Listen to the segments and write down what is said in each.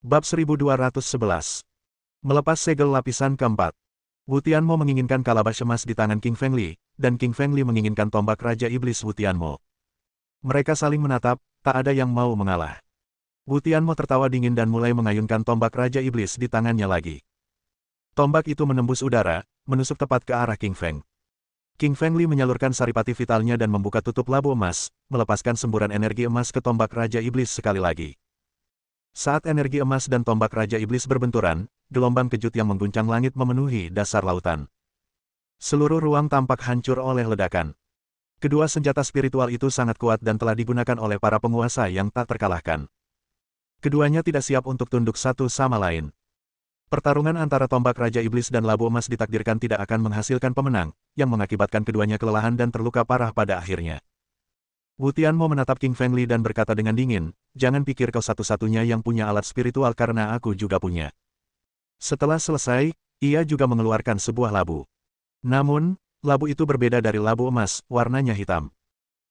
Bab 1211. Melepas segel lapisan keempat. Wu Tianmo menginginkan kalabash emas di tangan King Feng Li, dan King Feng Li menginginkan tombak Raja Iblis Wu Tianmo. Mereka saling menatap, tak ada yang mau mengalah. Wu Tianmo tertawa dingin dan mulai mengayunkan tombak Raja Iblis di tangannya lagi. Tombak itu menembus udara, menusuk tepat ke arah King Feng. King Feng Li menyalurkan saripati vitalnya dan membuka tutup labu emas, melepaskan semburan energi emas ke tombak Raja Iblis sekali lagi. Saat energi emas dan tombak Raja Iblis berbenturan, gelombang kejut yang mengguncang langit memenuhi dasar lautan. Seluruh ruang tampak hancur oleh ledakan. Kedua senjata spiritual itu sangat kuat dan telah digunakan oleh para penguasa yang tak terkalahkan. Keduanya tidak siap untuk tunduk satu sama lain. Pertarungan antara tombak Raja Iblis dan labu emas ditakdirkan tidak akan menghasilkan pemenang, yang mengakibatkan keduanya kelelahan dan terluka parah pada akhirnya. Wu Tianmo menatap King Feng Li dan berkata dengan dingin, "Jangan pikir kau satu-satunya yang punya alat spiritual karena aku juga punya." Setelah selesai, ia juga mengeluarkan sebuah labu. Namun, labu itu berbeda dari labu emas, warnanya hitam.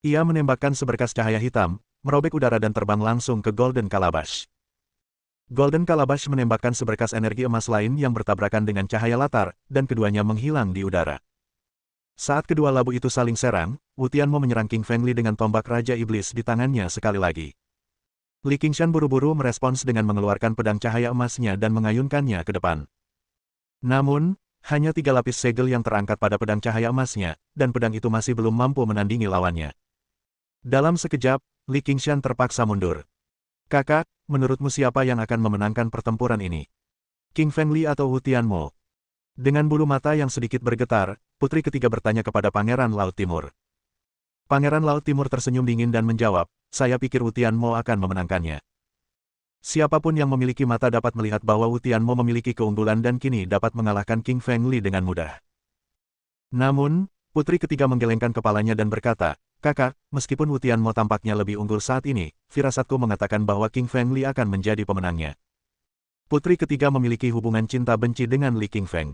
Ia menembakkan seberkas cahaya hitam, merobek udara dan terbang langsung ke Golden Calabash. Golden Calabash menembakkan seberkas energi emas lain yang bertabrakan dengan cahaya latar, dan keduanya menghilang di udara. Saat kedua labu itu saling serang, Wu Tianmo menyerang King Feng Li dengan tombak Raja Iblis di tangannya sekali lagi. Li Qingshan buru-buru merespons dengan mengeluarkan pedang cahaya emasnya dan mengayunkannya ke depan. Namun, hanya 3 lapis segel yang terangkat pada pedang cahaya emasnya, dan pedang itu masih belum mampu menandingi lawannya. Dalam sekejap, Li Qingshan terpaksa mundur. "Kakak, menurutmu siapa yang akan memenangkan pertempuran ini? King Feng Li atau Wu Tianmo?" Dengan bulu mata yang sedikit bergetar, putri ketiga bertanya kepada Pangeran Laut Timur. Pangeran Laut Timur tersenyum dingin dan menjawab, "Saya pikir Wu Tianmo akan memenangkannya." Siapapun yang memiliki mata dapat melihat bahwa Wu Tianmo memiliki keunggulan dan kini dapat mengalahkan King Feng Li dengan mudah. Namun, putri ketiga menggelengkan kepalanya dan berkata, "Kakak, meskipun Wu Tianmo tampaknya lebih unggul saat ini, firasatku mengatakan bahwa King Feng Li akan menjadi pemenangnya." Putri ketiga memiliki hubungan cinta benci dengan Li Qingfeng.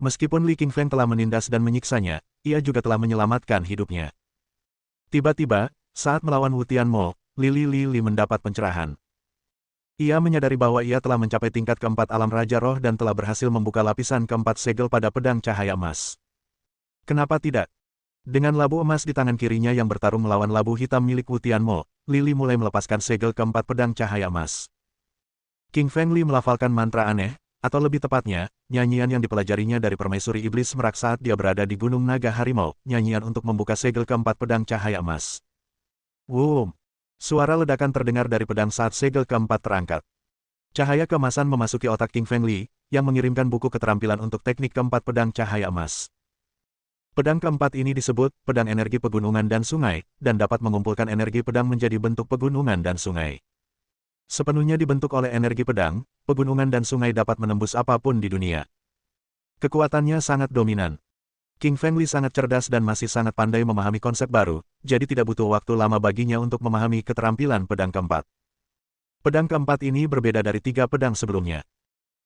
Meskipun Li Qingfeng telah menindas dan menyiksanya, ia juga telah menyelamatkan hidupnya. Tiba-tiba, saat melawan Wu Tianmo, Li mendapat pencerahan. Ia menyadari bahwa ia telah mencapai tingkat keempat alam Raja Roh dan telah berhasil membuka lapisan keempat segel pada pedang cahaya emas. Kenapa tidak? Dengan labu emas di tangan kirinya yang bertarung melawan labu hitam milik Wu Tianmo, Li mulai melepaskan segel keempat pedang cahaya emas. King Feng Li melafalkan mantra aneh, atau lebih tepatnya, nyanyian yang dipelajarinya dari permaisuri iblis merak saat dia berada di Gunung Naga Harimau, nyanyian untuk membuka segel keempat pedang cahaya emas. Wum! Suara ledakan terdengar dari pedang saat segel keempat terangkat. Cahaya keemasan memasuki otak King Feng Li, yang mengirimkan buku keterampilan untuk teknik keempat pedang cahaya emas. Pedang keempat ini disebut pedang energi pegunungan dan sungai, dan dapat mengumpulkan energi pedang menjadi bentuk pegunungan dan sungai. Sepenuhnya dibentuk oleh energi pedang, pegunungan dan sungai dapat menembus apapun di dunia. Kekuatannya sangat dominan. King Feng Li sangat cerdas dan masih sangat pandai memahami konsep baru, jadi tidak butuh waktu lama baginya untuk memahami keterampilan pedang keempat. Pedang keempat ini berbeda dari 3 pedang sebelumnya.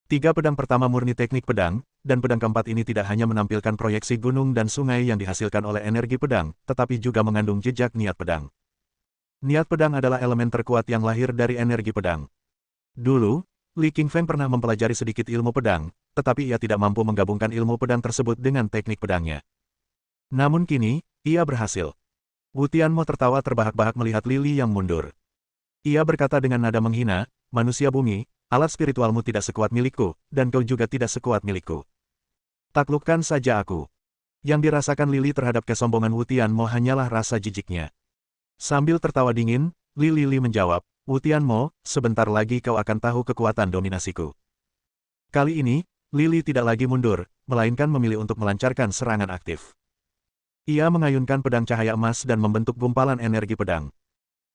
3 pedang pertama murni teknik pedang, dan pedang keempat ini tidak hanya menampilkan proyeksi gunung dan sungai yang dihasilkan oleh energi pedang, tetapi juga mengandung jejak niat pedang. Niat pedang adalah elemen terkuat yang lahir dari energi pedang. Dulu, Li Qingfeng pernah mempelajari sedikit ilmu pedang, tetapi ia tidak mampu menggabungkan ilmu pedang tersebut dengan teknik pedangnya. Namun kini, ia berhasil. Wu Tianmo tertawa terbahak-bahak melihat Li yang mundur. Ia berkata dengan nada menghina, "Manusia bumi, alat spiritualmu tidak sekuat milikku, dan kau juga tidak sekuat milikku. Taklukkan saja aku." Yang dirasakan Li terhadap kesombongan Wu Tianmo hanyalah rasa jijiknya. Sambil tertawa dingin, Li menjawab, "Wu Tianmo, sebentar lagi kau akan tahu kekuatan dominasiku." Kali ini, Li tidak lagi mundur, melainkan memilih untuk melancarkan serangan aktif. Ia mengayunkan pedang cahaya emas dan membentuk gumpalan energi pedang.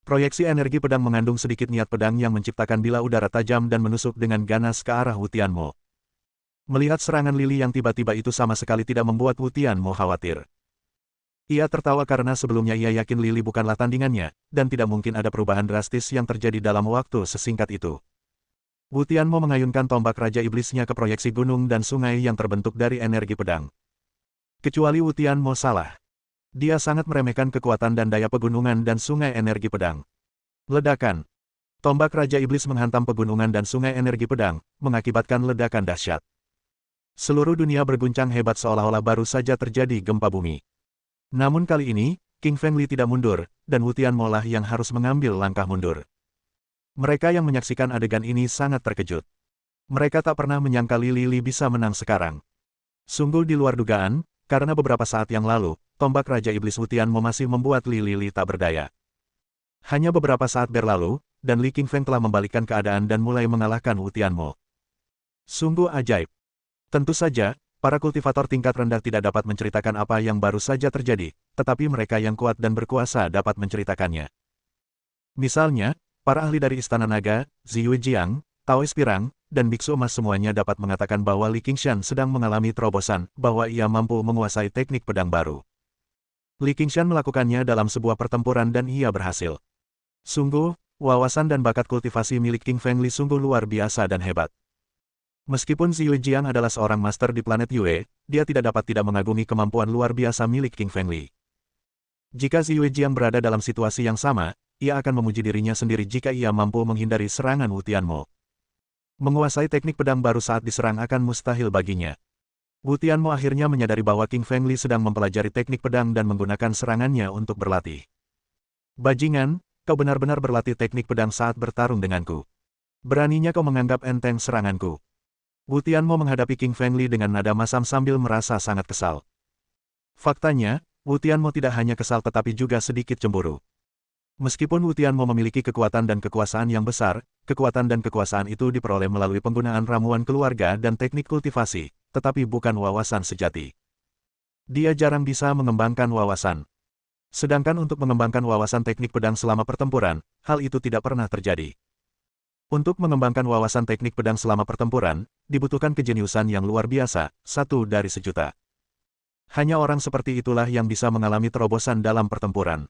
Proyeksi energi pedang mengandung sedikit niat pedang yang menciptakan bila udara tajam dan menusuk dengan ganas ke arah Wu Tianmo. Melihat serangan Li yang tiba-tiba itu sama sekali tidak membuat Wu Tianmo khawatir. Ia tertawa karena sebelumnya ia yakin Li bukanlah tandingannya, dan tidak mungkin ada perubahan drastis yang terjadi dalam waktu sesingkat itu. Wu Tianmo mengayunkan tombak Raja Iblisnya ke proyeksi gunung dan sungai yang terbentuk dari energi pedang. Kecuali Wu Tianmo salah. Dia sangat meremehkan kekuatan dan daya pegunungan dan sungai energi pedang. Ledakan. Tombak Raja Iblis menghantam pegunungan dan sungai energi pedang, mengakibatkan ledakan dahsyat. Seluruh dunia berguncang hebat seolah-olah baru saja terjadi gempa bumi. Namun kali ini, King Fengli tidak mundur, dan Wu Tianmo lah yang harus mengambil langkah mundur. Mereka yang menyaksikan adegan ini sangat terkejut. Mereka tak pernah menyangka Li Li bisa menang sekarang. Sungguh di luar dugaan, karena beberapa saat yang lalu, tombak Raja Iblis Wu Tianmo masih membuat Li Li tak berdaya. Hanya beberapa saat berlalu, dan Li Qingfeng telah membalikkan keadaan dan mulai mengalahkan Wu Tianmo. Sungguh ajaib. Tentu saja, para kultivator tingkat rendah tidak dapat menceritakan apa yang baru saja terjadi, tetapi mereka yang kuat dan berkuasa dapat menceritakannya. Misalnya, para ahli dari Istana Naga, Ziyu Jiang, Taois Pirang, dan Biksu Emas semuanya dapat mengatakan bahwa Li Qingshan sedang mengalami terobosan, bahwa ia mampu menguasai teknik pedang baru. Li Qingshan melakukannya dalam sebuah pertempuran dan ia berhasil. Sungguh, wawasan dan bakat kultivasi milik King Fengli sungguh luar biasa dan hebat. Meskipun Ziyu Jiang adalah seorang master di planet Yue, dia tidak dapat tidak mengagumi kemampuan luar biasa milik King Fengli. Jika Ziyu Jiang berada dalam situasi yang sama, ia akan memuji dirinya sendiri jika ia mampu menghindari serangan Wu Tianmo. Menguasai teknik pedang baru saat diserang akan mustahil baginya. Wu Tianmo akhirnya menyadari bahwa King Fengli sedang mempelajari teknik pedang dan menggunakan serangannya untuk berlatih. Bajingan, kau benar-benar berlatih teknik pedang saat bertarung denganku. Beraninya kau menganggap enteng seranganku. Wu Tianmo menghadapi King Fengli dengan nada masam sambil merasa sangat kesal. Faktanya, Wu Tianmo tidak hanya kesal tetapi juga sedikit cemburu. Meskipun Wu Tianmo memiliki kekuatan dan kekuasaan yang besar, kekuatan dan kekuasaan itu diperoleh melalui penggunaan ramuan keluarga dan teknik kultivasi, tetapi bukan wawasan sejati. Dia jarang bisa mengembangkan wawasan. Sedangkan untuk mengembangkan wawasan teknik pedang selama pertempuran, hal itu tidak pernah terjadi. Untuk mengembangkan wawasan teknik pedang selama pertempuran, dibutuhkan kejeniusan yang luar biasa, 1 dari 1.000.000. Hanya orang seperti itulah yang bisa mengalami terobosan dalam pertempuran.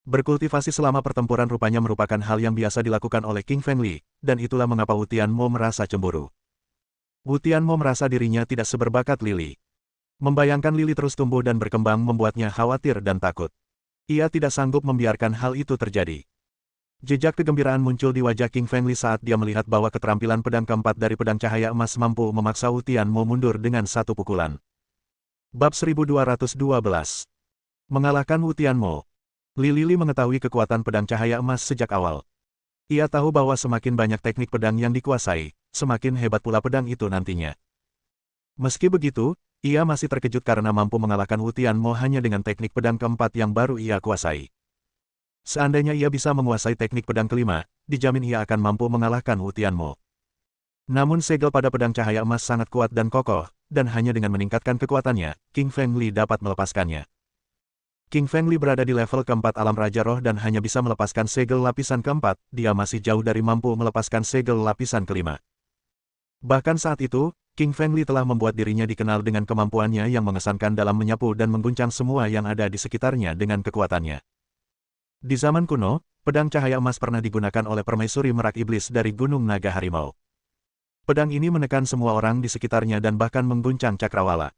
Berkultivasi selama pertempuran rupanya merupakan hal yang biasa dilakukan oleh King Fengli, dan itulah mengapa Wu Tianmo merasa cemburu. Wu Tianmo merasa dirinya tidak seberbakat Lili. Membayangkan Lili terus tumbuh dan berkembang membuatnya khawatir dan takut. Ia tidak sanggup membiarkan hal itu terjadi. Jejak kegembiraan muncul di wajah King Fengli saat dia melihat bahwa keterampilan pedang keempat dari pedang cahaya emas mampu memaksa Wu Tianmo mundur dengan satu pukulan. Bab 1212. Mengalahkan Wu Tianmo. Li Li mengetahui kekuatan pedang cahaya emas sejak awal. Ia tahu bahwa semakin banyak teknik pedang yang dikuasai, semakin hebat pula pedang itu nantinya. Meski begitu, ia masih terkejut karena mampu mengalahkan Wu Tianmo hanya dengan teknik pedang keempat yang baru ia kuasai. Seandainya ia bisa menguasai teknik pedang kelima, dijamin ia akan mampu mengalahkan Wu Tianmo. Namun segel pada pedang cahaya emas sangat kuat dan kokoh, dan hanya dengan meningkatkan kekuatannya, King Fengli dapat melepaskannya. King Fengli berada di level keempat alam Raja Roh dan hanya bisa melepaskan segel lapisan keempat, dia masih jauh dari mampu melepaskan segel lapisan kelima. Bahkan saat itu, King Fengli telah membuat dirinya dikenal dengan kemampuannya yang mengesankan dalam menyapu dan mengguncang semua yang ada di sekitarnya dengan kekuatannya. Di zaman kuno, pedang cahaya emas pernah digunakan oleh permaisuri merak iblis dari Gunung Naga Harimau. Pedang ini menekan semua orang di sekitarnya dan bahkan mengguncang cakrawala.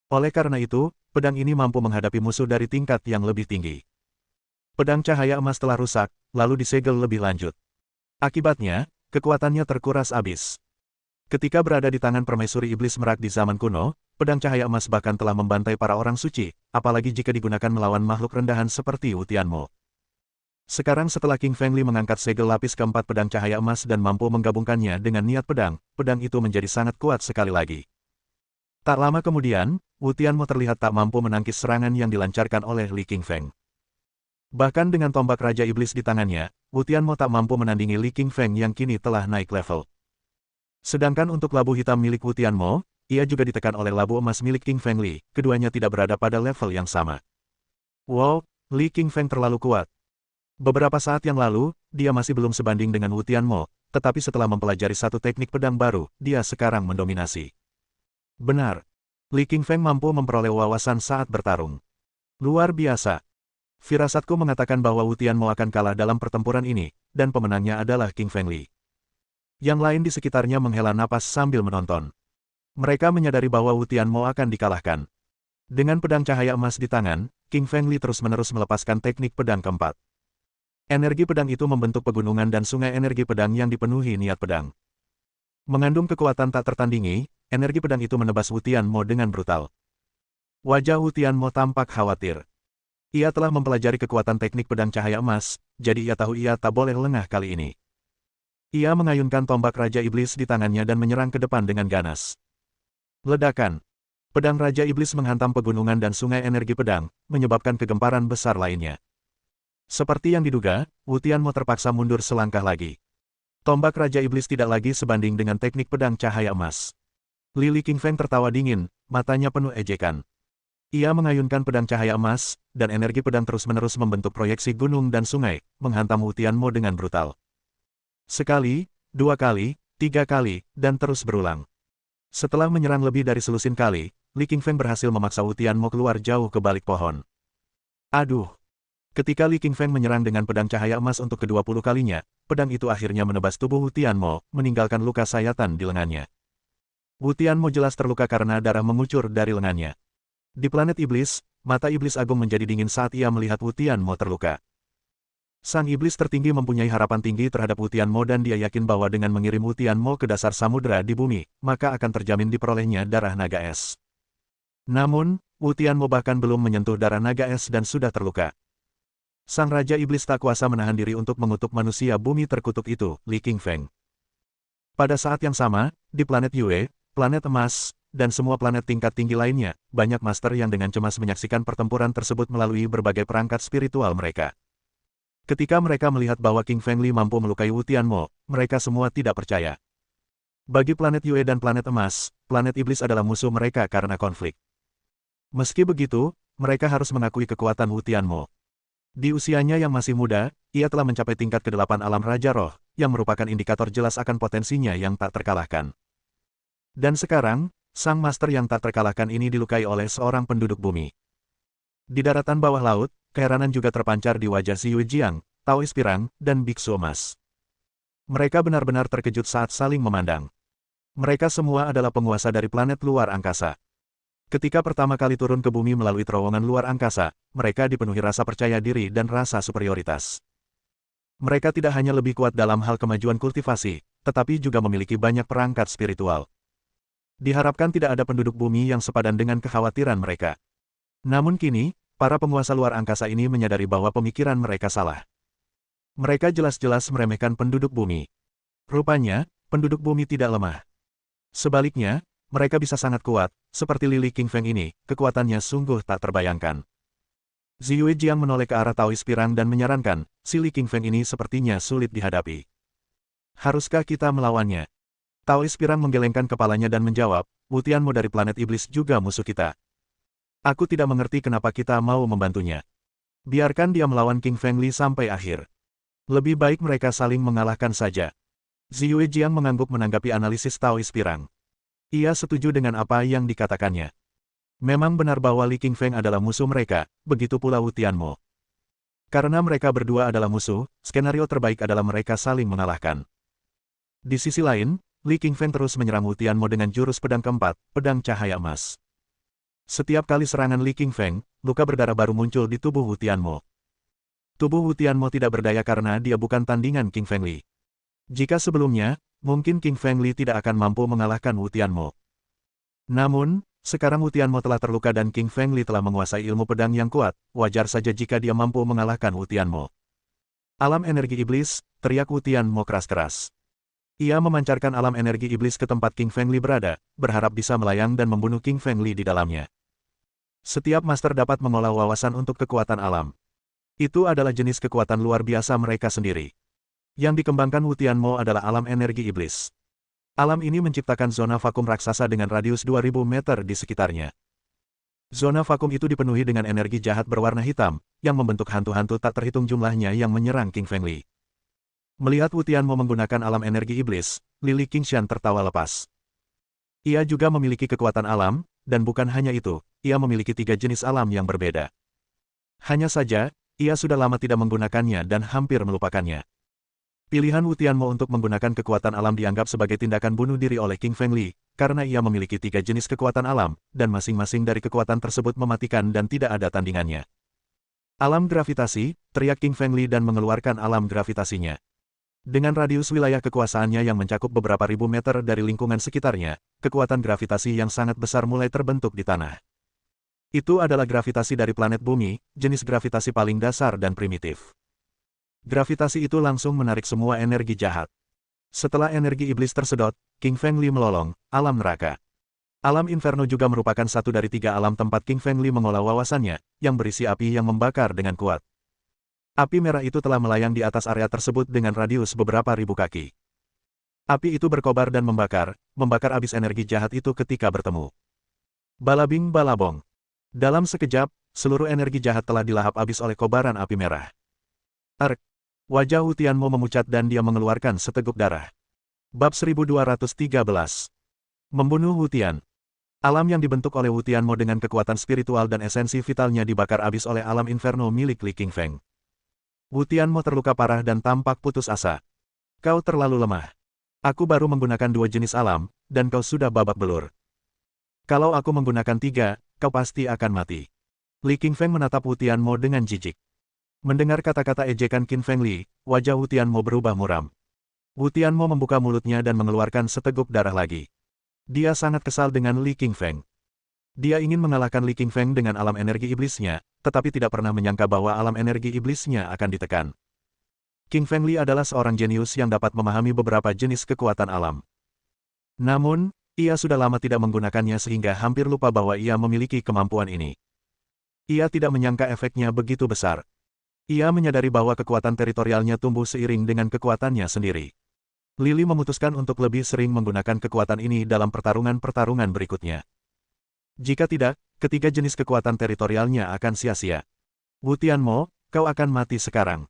Oleh karena itu, pedang ini mampu menghadapi musuh dari tingkat yang lebih tinggi. Pedang cahaya emas telah rusak, lalu disegel lebih lanjut. Akibatnya, kekuatannya terkuras habis. Ketika berada di tangan permaisuri iblis merak di zaman kuno, pedang cahaya emas bahkan telah membantai para orang suci, apalagi jika digunakan melawan makhluk rendahan seperti Wu Tianmo. Sekarang setelah King Fengli mengangkat segel lapis keempat pedang cahaya emas dan mampu menggabungkannya dengan niat pedang, pedang itu menjadi sangat kuat sekali lagi. Tak lama kemudian, Wu Tianmo terlihat tak mampu menangkis serangan yang dilancarkan oleh Li Qingfeng. Bahkan dengan tombak Raja Iblis di tangannya, Wu Tianmo tak mampu menandingi Li Qingfeng yang kini telah naik level. Sedangkan untuk labu hitam milik Wu Tianmo, ia juga ditekan oleh labu emas milik King Fengli, keduanya tidak berada pada level yang sama. Wow, Li Qingfeng terlalu kuat. Beberapa saat yang lalu, dia masih belum sebanding dengan Wu Tianmo, tetapi setelah mempelajari satu teknik pedang baru, dia sekarang mendominasi. Benar, Li Qingfeng mampu memperoleh wawasan saat bertarung. Luar biasa. Firasatku mengatakan bahwa Wu Tianmo akan kalah dalam pertempuran ini, dan pemenangnya adalah King Fengli. Yang lain di sekitarnya menghela napas sambil menonton. Mereka menyadari bahwa Wu Tianmo akan dikalahkan. Dengan pedang cahaya emas di tangan, King Fengli terus-menerus melepaskan teknik pedang keempat. Energi pedang itu membentuk pegunungan dan sungai energi pedang yang dipenuhi niat pedang. Mengandung kekuatan tak tertandingi, energi pedang itu menebas Wu Tianmo dengan brutal. Wajah Wu Tianmo tampak khawatir. Ia telah mempelajari kekuatan teknik pedang cahaya emas, jadi ia tahu ia tak boleh lengah kali ini. Ia mengayunkan tombak Raja Iblis di tangannya dan menyerang ke depan dengan ganas. Ledakan. Pedang Raja Iblis menghantam pegunungan dan sungai energi pedang, menyebabkan kegemparan besar lainnya. Seperti yang diduga, Wu Tianmo terpaksa mundur selangkah lagi. Tombak Raja Iblis tidak lagi sebanding dengan teknik pedang cahaya emas. Li Qingfeng tertawa dingin, matanya penuh ejekan. Ia mengayunkan pedang cahaya emas, dan energi pedang terus-menerus membentuk proyeksi gunung dan sungai, menghantam Wu Tianmo dengan brutal. Sekali, dua kali, tiga kali, dan terus berulang. Setelah menyerang lebih dari selusin kali, Li Qingfeng berhasil memaksa Wu Tianmo keluar jauh ke balik pohon. Aduh! Ketika Li Qingfeng menyerang dengan pedang cahaya emas untuk ke-20 kalinya, pedang itu akhirnya menebas tubuh Wu Tianmo, meninggalkan luka sayatan di lengannya. Wu Tianmo jelas terluka karena darah mengucur dari lengannya. Di planet iblis, mata iblis agung menjadi dingin saat ia melihat Wu Tianmo terluka. Sang iblis tertinggi mempunyai harapan tinggi terhadap Wu Tianmo dan dia yakin bahwa dengan mengirim Wu Tianmo ke dasar samudera di bumi, maka akan terjamin diperolehnya darah naga es. Namun, Wu Tianmo bahkan belum menyentuh darah naga es dan sudah terluka. Sang Raja Iblis tak kuasa menahan diri untuk mengutuk manusia bumi terkutuk itu, Li Qingfeng. Pada saat yang sama, di planet Yue, planet emas, dan semua planet tingkat tinggi lainnya, banyak master yang dengan cemas menyaksikan pertempuran tersebut melalui berbagai perangkat spiritual mereka. Ketika mereka melihat bahwa King Feng Li mampu melukai Wu Tianmo, mereka semua tidak percaya. Bagi planet Yue dan planet emas, planet iblis adalah musuh mereka karena konflik. Meski begitu, mereka harus mengakui kekuatan Wu Tianmo. Di usianya yang masih muda, ia telah mencapai tingkat ke-8 alam Raja Roh, yang merupakan indikator jelas akan potensinya yang tak terkalahkan. Dan sekarang, sang master yang tak terkalahkan ini dilukai oleh seorang penduduk bumi. Di daratan bawah laut, keheranan juga terpancar di wajah Xi Yuejiang, Taois Pirang, dan Biksu Emas. Mereka benar-benar terkejut saat saling memandang. Mereka semua adalah penguasa dari planet luar angkasa. Ketika pertama kali turun ke bumi melalui terowongan luar angkasa, mereka dipenuhi rasa percaya diri dan rasa superioritas. Mereka tidak hanya lebih kuat dalam hal kemajuan kultivasi, tetapi juga memiliki banyak perangkat spiritual. Diharapkan tidak ada penduduk bumi yang sepadan dengan kekhawatiran mereka. Namun kini, para penguasa luar angkasa ini menyadari bahwa pemikiran mereka salah. Mereka jelas-jelas meremehkan penduduk bumi. Rupanya, penduduk bumi tidak lemah. Sebaliknya, mereka bisa sangat kuat, seperti Li Qingfeng ini, kekuatannya sungguh tak terbayangkan. Xi Yuejiang menoleh ke arah Taois Pirang dan menyarankan, si Li Qingfeng ini sepertinya sulit dihadapi. Haruskah kita melawannya? Taois Pirang menggelengkan kepalanya dan menjawab, Wu Tianmo dari planet iblis juga musuh kita. Aku tidak mengerti kenapa kita mau membantunya. Biarkan dia melawan King Feng Li sampai akhir. Lebih baik mereka saling mengalahkan saja. Xi Yuejiang mengangguk menanggapi analisis Taois Pirang. Ia setuju dengan apa yang dikatakannya. Memang benar bahwa Li Qingfeng adalah musuh mereka, begitu pula Wu Tianmo. Karena mereka berdua adalah musuh, skenario terbaik adalah mereka saling mengalahkan. Di sisi lain, Li Qingfeng terus menyerang Wu Tianmo dengan jurus pedang keempat, pedang cahaya emas. Setiap kali serangan Li Qingfeng, luka berdarah baru muncul di tubuh Wu Tianmo. Tubuh Wu Tianmo tidak berdaya karena dia bukan tandingan King Feng Li. Jika sebelumnya, mungkin King Feng Li tidak akan mampu mengalahkan Wu Tianmo. Namun, sekarang Wu Tianmo telah terluka dan King Feng Li telah menguasai ilmu pedang yang kuat, wajar saja jika dia mampu mengalahkan Wu Tianmo. Alam energi iblis, teriak Wu Tianmo keras-keras. Ia memancarkan alam energi iblis ke tempat King Feng Li berada, berharap bisa melayang dan membunuh King Feng Li di dalamnya. Setiap master dapat mengolah wawasan untuk kekuatan alam. Itu adalah jenis kekuatan luar biasa mereka sendiri. Yang dikembangkan Wu Tianmo adalah alam energi iblis. Alam ini menciptakan zona vakum raksasa dengan radius 2000 meter di sekitarnya. Zona vakum itu dipenuhi dengan energi jahat berwarna hitam, yang membentuk hantu-hantu tak terhitung jumlahnya yang menyerang King Feng Li. Melihat Wu Tianmo menggunakan alam energi iblis, Li Qingshan tertawa lepas. Ia juga memiliki kekuatan alam, dan bukan hanya itu, ia memiliki 3 jenis alam yang berbeda. Hanya saja, ia sudah lama tidak menggunakannya dan hampir melupakannya. Pilihan Wu Tianmo untuk menggunakan kekuatan alam dianggap sebagai tindakan bunuh diri oleh King Feng Li, karena ia memiliki 3 jenis kekuatan alam, dan masing-masing dari kekuatan tersebut mematikan dan tidak ada tandingannya. Alam gravitasi, teriak King Fengli dan mengeluarkan alam gravitasinya. Dengan radius wilayah kekuasaannya yang mencakup beberapa ribu meter dari lingkungan sekitarnya, kekuatan gravitasi yang sangat besar mulai terbentuk di tanah. Itu adalah gravitasi dari planet bumi, jenis gravitasi paling dasar dan primitif. Gravitasi itu langsung menarik semua energi jahat. Setelah energi iblis tersedot, King Fengli melolong, alam neraka. Alam Inferno juga merupakan satu dari 3 alam tempat King Fengli mengolah wawasannya, yang berisi api yang membakar dengan kuat. Api merah itu telah melayang di atas area tersebut dengan radius beberapa ribu kaki. Api itu berkobar dan membakar habis energi jahat itu ketika bertemu. Balabing balabong. Dalam sekejap, seluruh energi jahat telah dilahap habis oleh kobaran api merah. Ark. Wajah Wu Tianmo memucat dan dia mengeluarkan seteguk darah. Bab 1213. Membunuh Wu Tian. Alam yang dibentuk oleh Wu Tianmo dengan kekuatan spiritual dan esensi vitalnya dibakar habis oleh alam inferno milik Li Qingfeng. Wu Tianmo terluka parah dan tampak putus asa. Kau terlalu lemah. Aku baru menggunakan 2 jenis alam, dan kau sudah babak belur. Kalau aku menggunakan 3, kau pasti akan mati. Li Qingfeng menatap Wu Tianmo dengan jijik. Mendengar kata-kata ejekan Qin Fengli, wajah Wu Tianmo berubah muram. Wu Tianmo membuka mulutnya dan mengeluarkan seteguk darah lagi. Dia sangat kesal dengan Li Qingfeng. Dia ingin mengalahkan Li Qingfeng dengan alam energi iblisnya, tetapi tidak pernah menyangka bahwa alam energi iblisnya akan ditekan. King Fengli adalah seorang jenius yang dapat memahami beberapa jenis kekuatan alam. Namun, ia sudah lama tidak menggunakannya sehingga hampir lupa bahwa ia memiliki kemampuan ini. Ia tidak menyangka efeknya begitu besar. Ia menyadari bahwa kekuatan teritorialnya tumbuh seiring dengan kekuatannya sendiri. Lily memutuskan untuk lebih sering menggunakan kekuatan ini dalam pertarungan-pertarungan berikutnya. Jika tidak, ketiga jenis kekuatan teritorialnya akan sia-sia. Wu Tianmo, kau akan mati sekarang.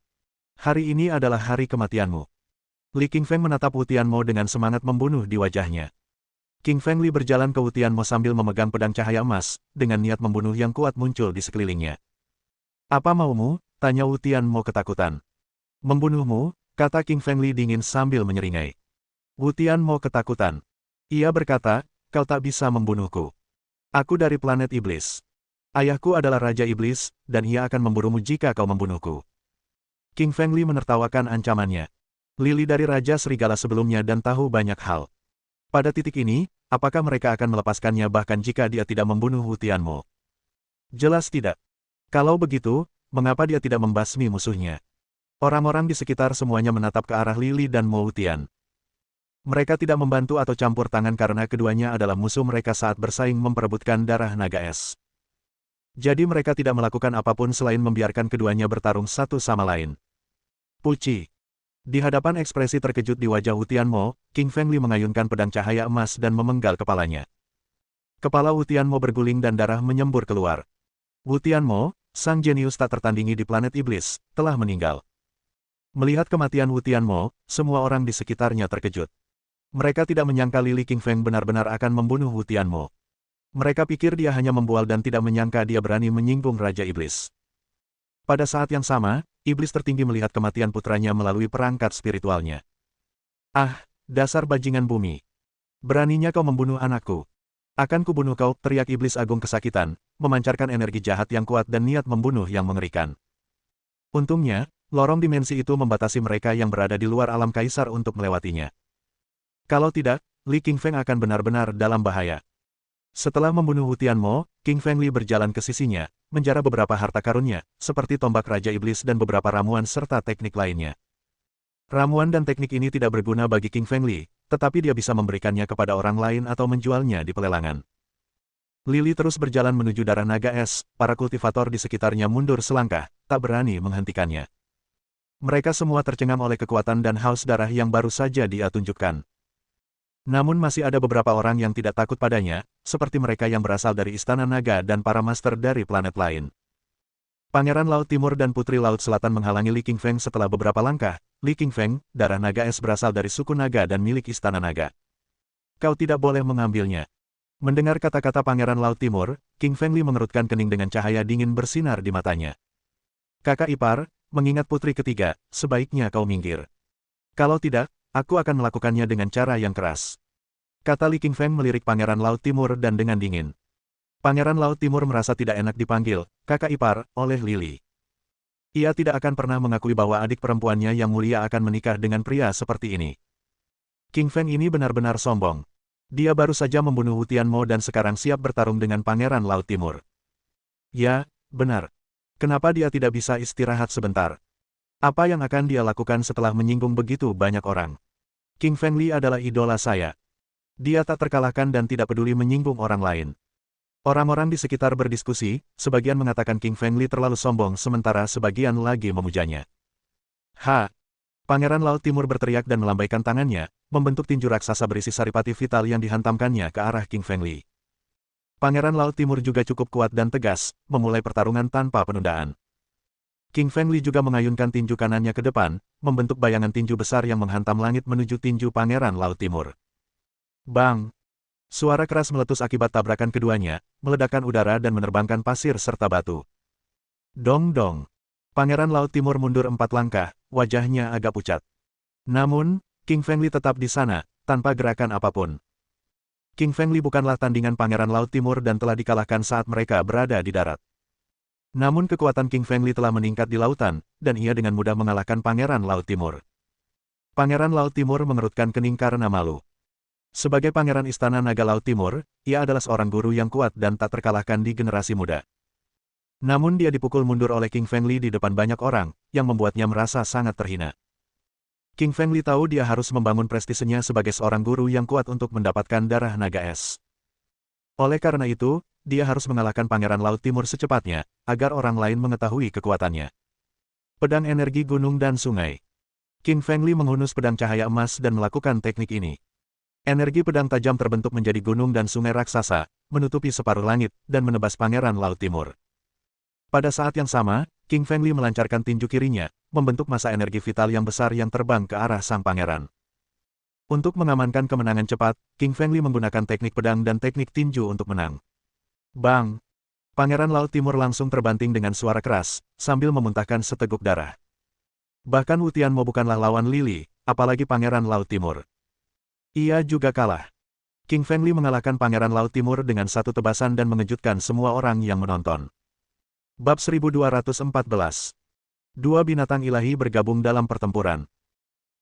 Hari ini adalah hari kematianmu. Li Qingfeng menatap Wu Tianmo dengan semangat membunuh di wajahnya. King Fengli berjalan ke Wu Tianmo sambil memegang pedang cahaya emas, dengan niat membunuh yang kuat muncul di sekelilingnya. Apa maumu? Tanya Wu Tianmo ketakutan. Membunuhmu, kata King Fengli dingin sambil menyeringai. Wu Tianmo ketakutan. Ia berkata, kau tak bisa membunuhku. Aku dari planet iblis. Ayahku adalah Raja Iblis, dan ia akan memburumu jika kau membunuhku. King Fengli menertawakan ancamannya. Lily dari Raja Serigala sebelumnya dan tahu banyak hal. Pada titik ini, apakah mereka akan melepaskannya bahkan jika dia tidak membunuh Wu Tianmo? Jelas tidak. Kalau begitu, mengapa dia tidak membasmi musuhnya? Orang-orang di sekitar semuanya menatap ke arah Lily dan Mo Tian. Mereka tidak membantu atau campur tangan karena keduanya adalah musuh mereka saat bersaing memperebutkan darah naga es. Jadi mereka tidak melakukan apapun selain membiarkan keduanya bertarung satu sama lain. Puci. Di hadapan ekspresi terkejut di wajah Wu Tianmo, King Fengli mengayunkan pedang cahaya emas dan memenggal kepalanya. Kepala Wu Tianmo berguling dan darah menyembur keluar. Wu Tianmo, sang jenius tak tertandingi di planet iblis, telah meninggal. Melihat kematian Wu Tianmo, semua orang di sekitarnya terkejut. Mereka tidak menyangka Li Qingfeng benar-benar akan membunuh Wu Tianmo. Mereka pikir dia hanya membual dan tidak menyangka dia berani menyinggung Raja Iblis. Pada saat yang sama, Iblis tertinggi melihat kematian putranya melalui perangkat spiritualnya. Ah, dasar bajingan bumi. Beraninya kau membunuh anakku. Akan kubunuh kau, teriak Iblis Agung kesakitan, memancarkan energi jahat yang kuat dan niat membunuh yang mengerikan. Untungnya, lorong dimensi itu membatasi mereka yang berada di luar alam kaisar untuk melewatinya. Kalau tidak, Li Qingfeng akan benar-benar dalam bahaya. Setelah membunuh Wu Tianmo, King Fengli berjalan ke sisinya, menjara beberapa harta karunnya, seperti tombak Raja Iblis dan beberapa ramuan serta teknik lainnya. Ramuan dan teknik ini tidak berguna bagi King Fengli, tetapi dia bisa memberikannya kepada orang lain atau menjualnya di pelelangan. Lily terus berjalan menuju darah naga es, para kultivator di sekitarnya mundur selangkah, tak berani menghentikannya. Mereka semua tercengang oleh kekuatan dan haus darah yang baru saja dia tunjukkan. Namun masih ada beberapa orang yang tidak takut padanya, seperti mereka yang berasal dari Istana Naga dan para master dari planet lain. Pangeran Laut Timur dan Putri Laut Selatan menghalangi Li Qingfeng setelah beberapa langkah. Li Qingfeng, darah naga es berasal dari suku naga dan milik Istana Naga. Kau tidak boleh mengambilnya. Mendengar kata-kata Pangeran Laut Timur, King Fengli mengerutkan kening dengan cahaya dingin bersinar di matanya. Kakak ipar, mengingat putri ketiga, sebaiknya kau minggir. Kalau tidak, aku akan melakukannya dengan cara yang keras. Kata Li Qingfeng melirik Pangeran Laut Timur dan dengan dingin. Pangeran Laut Timur merasa tidak enak dipanggil, kakak ipar, oleh Lily. Ia tidak akan pernah mengakui bahwa adik perempuannya yang mulia akan menikah dengan pria seperti ini. King Feng ini benar-benar sombong. Dia baru saja membunuh Wu Tianmo dan sekarang siap bertarung dengan Pangeran Laut Timur. Ya, benar. Kenapa dia tidak bisa istirahat sebentar? Apa yang akan dia lakukan setelah menyinggung begitu banyak orang? King Feng Li adalah idola saya. Dia tak terkalahkan dan tidak peduli menyinggung orang lain. Orang-orang di sekitar berdiskusi, sebagian mengatakan King Feng Li terlalu sombong sementara sebagian lagi memujanya. Ha! Pangeran Laut Timur berteriak dan melambaikan tangannya, membentuk tinju raksasa berisi saripati vital yang dihantamkannya ke arah King Feng Li. Pangeran Laut Timur juga cukup kuat dan tegas, memulai pertarungan tanpa penundaan. King Feng Li juga mengayunkan tinju kanannya ke depan, membentuk bayangan tinju besar yang menghantam langit menuju tinju Pangeran Laut Timur. Bang! Suara keras meletus akibat tabrakan keduanya, meledakkan udara dan menerbangkan pasir serta batu. Dong-dong! Pangeran Laut Timur mundur 4 langkah, wajahnya agak pucat. Namun, King Feng Li tetap di sana, tanpa gerakan apapun. King Feng Li bukanlah tandingan Pangeran Laut Timur dan telah dikalahkan saat mereka berada di darat. Namun kekuatan King Feng Li telah meningkat di lautan, dan ia dengan mudah mengalahkan Pangeran Laut Timur. Pangeran Laut Timur mengerutkan kening karena malu. Sebagai Pangeran Istana Naga Laut Timur, ia adalah seorang guru yang kuat dan tak terkalahkan di generasi muda. Namun dia dipukul mundur oleh King Feng Li di depan banyak orang, yang membuatnya merasa sangat terhina. King Feng Li tahu dia harus membangun prestisenya sebagai seorang guru yang kuat untuk mendapatkan darah naga es. Oleh karena itu, dia harus mengalahkan Pangeran Laut Timur secepatnya, agar orang lain mengetahui kekuatannya. Pedang energi gunung dan sungai. King Feng Li menghunus pedang cahaya emas dan melakukan teknik ini. Energi pedang tajam terbentuk menjadi gunung dan sungai raksasa, menutupi separuh langit, dan menebas Pangeran Laut Timur. Pada saat yang sama, King Feng Li melancarkan tinju kirinya, membentuk massa energi vital yang besar yang terbang ke arah sang pangeran. Untuk mengamankan kemenangan cepat, King Feng Li menggunakan teknik pedang dan teknik tinju untuk menang. Bang! Pangeran Laut Timur langsung terbanting dengan suara keras, sambil memuntahkan seteguk darah. Bahkan Wu Tianmo bukanlah lawan Lili, apalagi Pangeran Laut Timur. Ia juga kalah. King Feng Li mengalahkan Pangeran Laut Timur dengan satu tebasan dan mengejutkan semua orang yang menonton. Bab 1214. Dua binatang ilahi bergabung dalam pertempuran.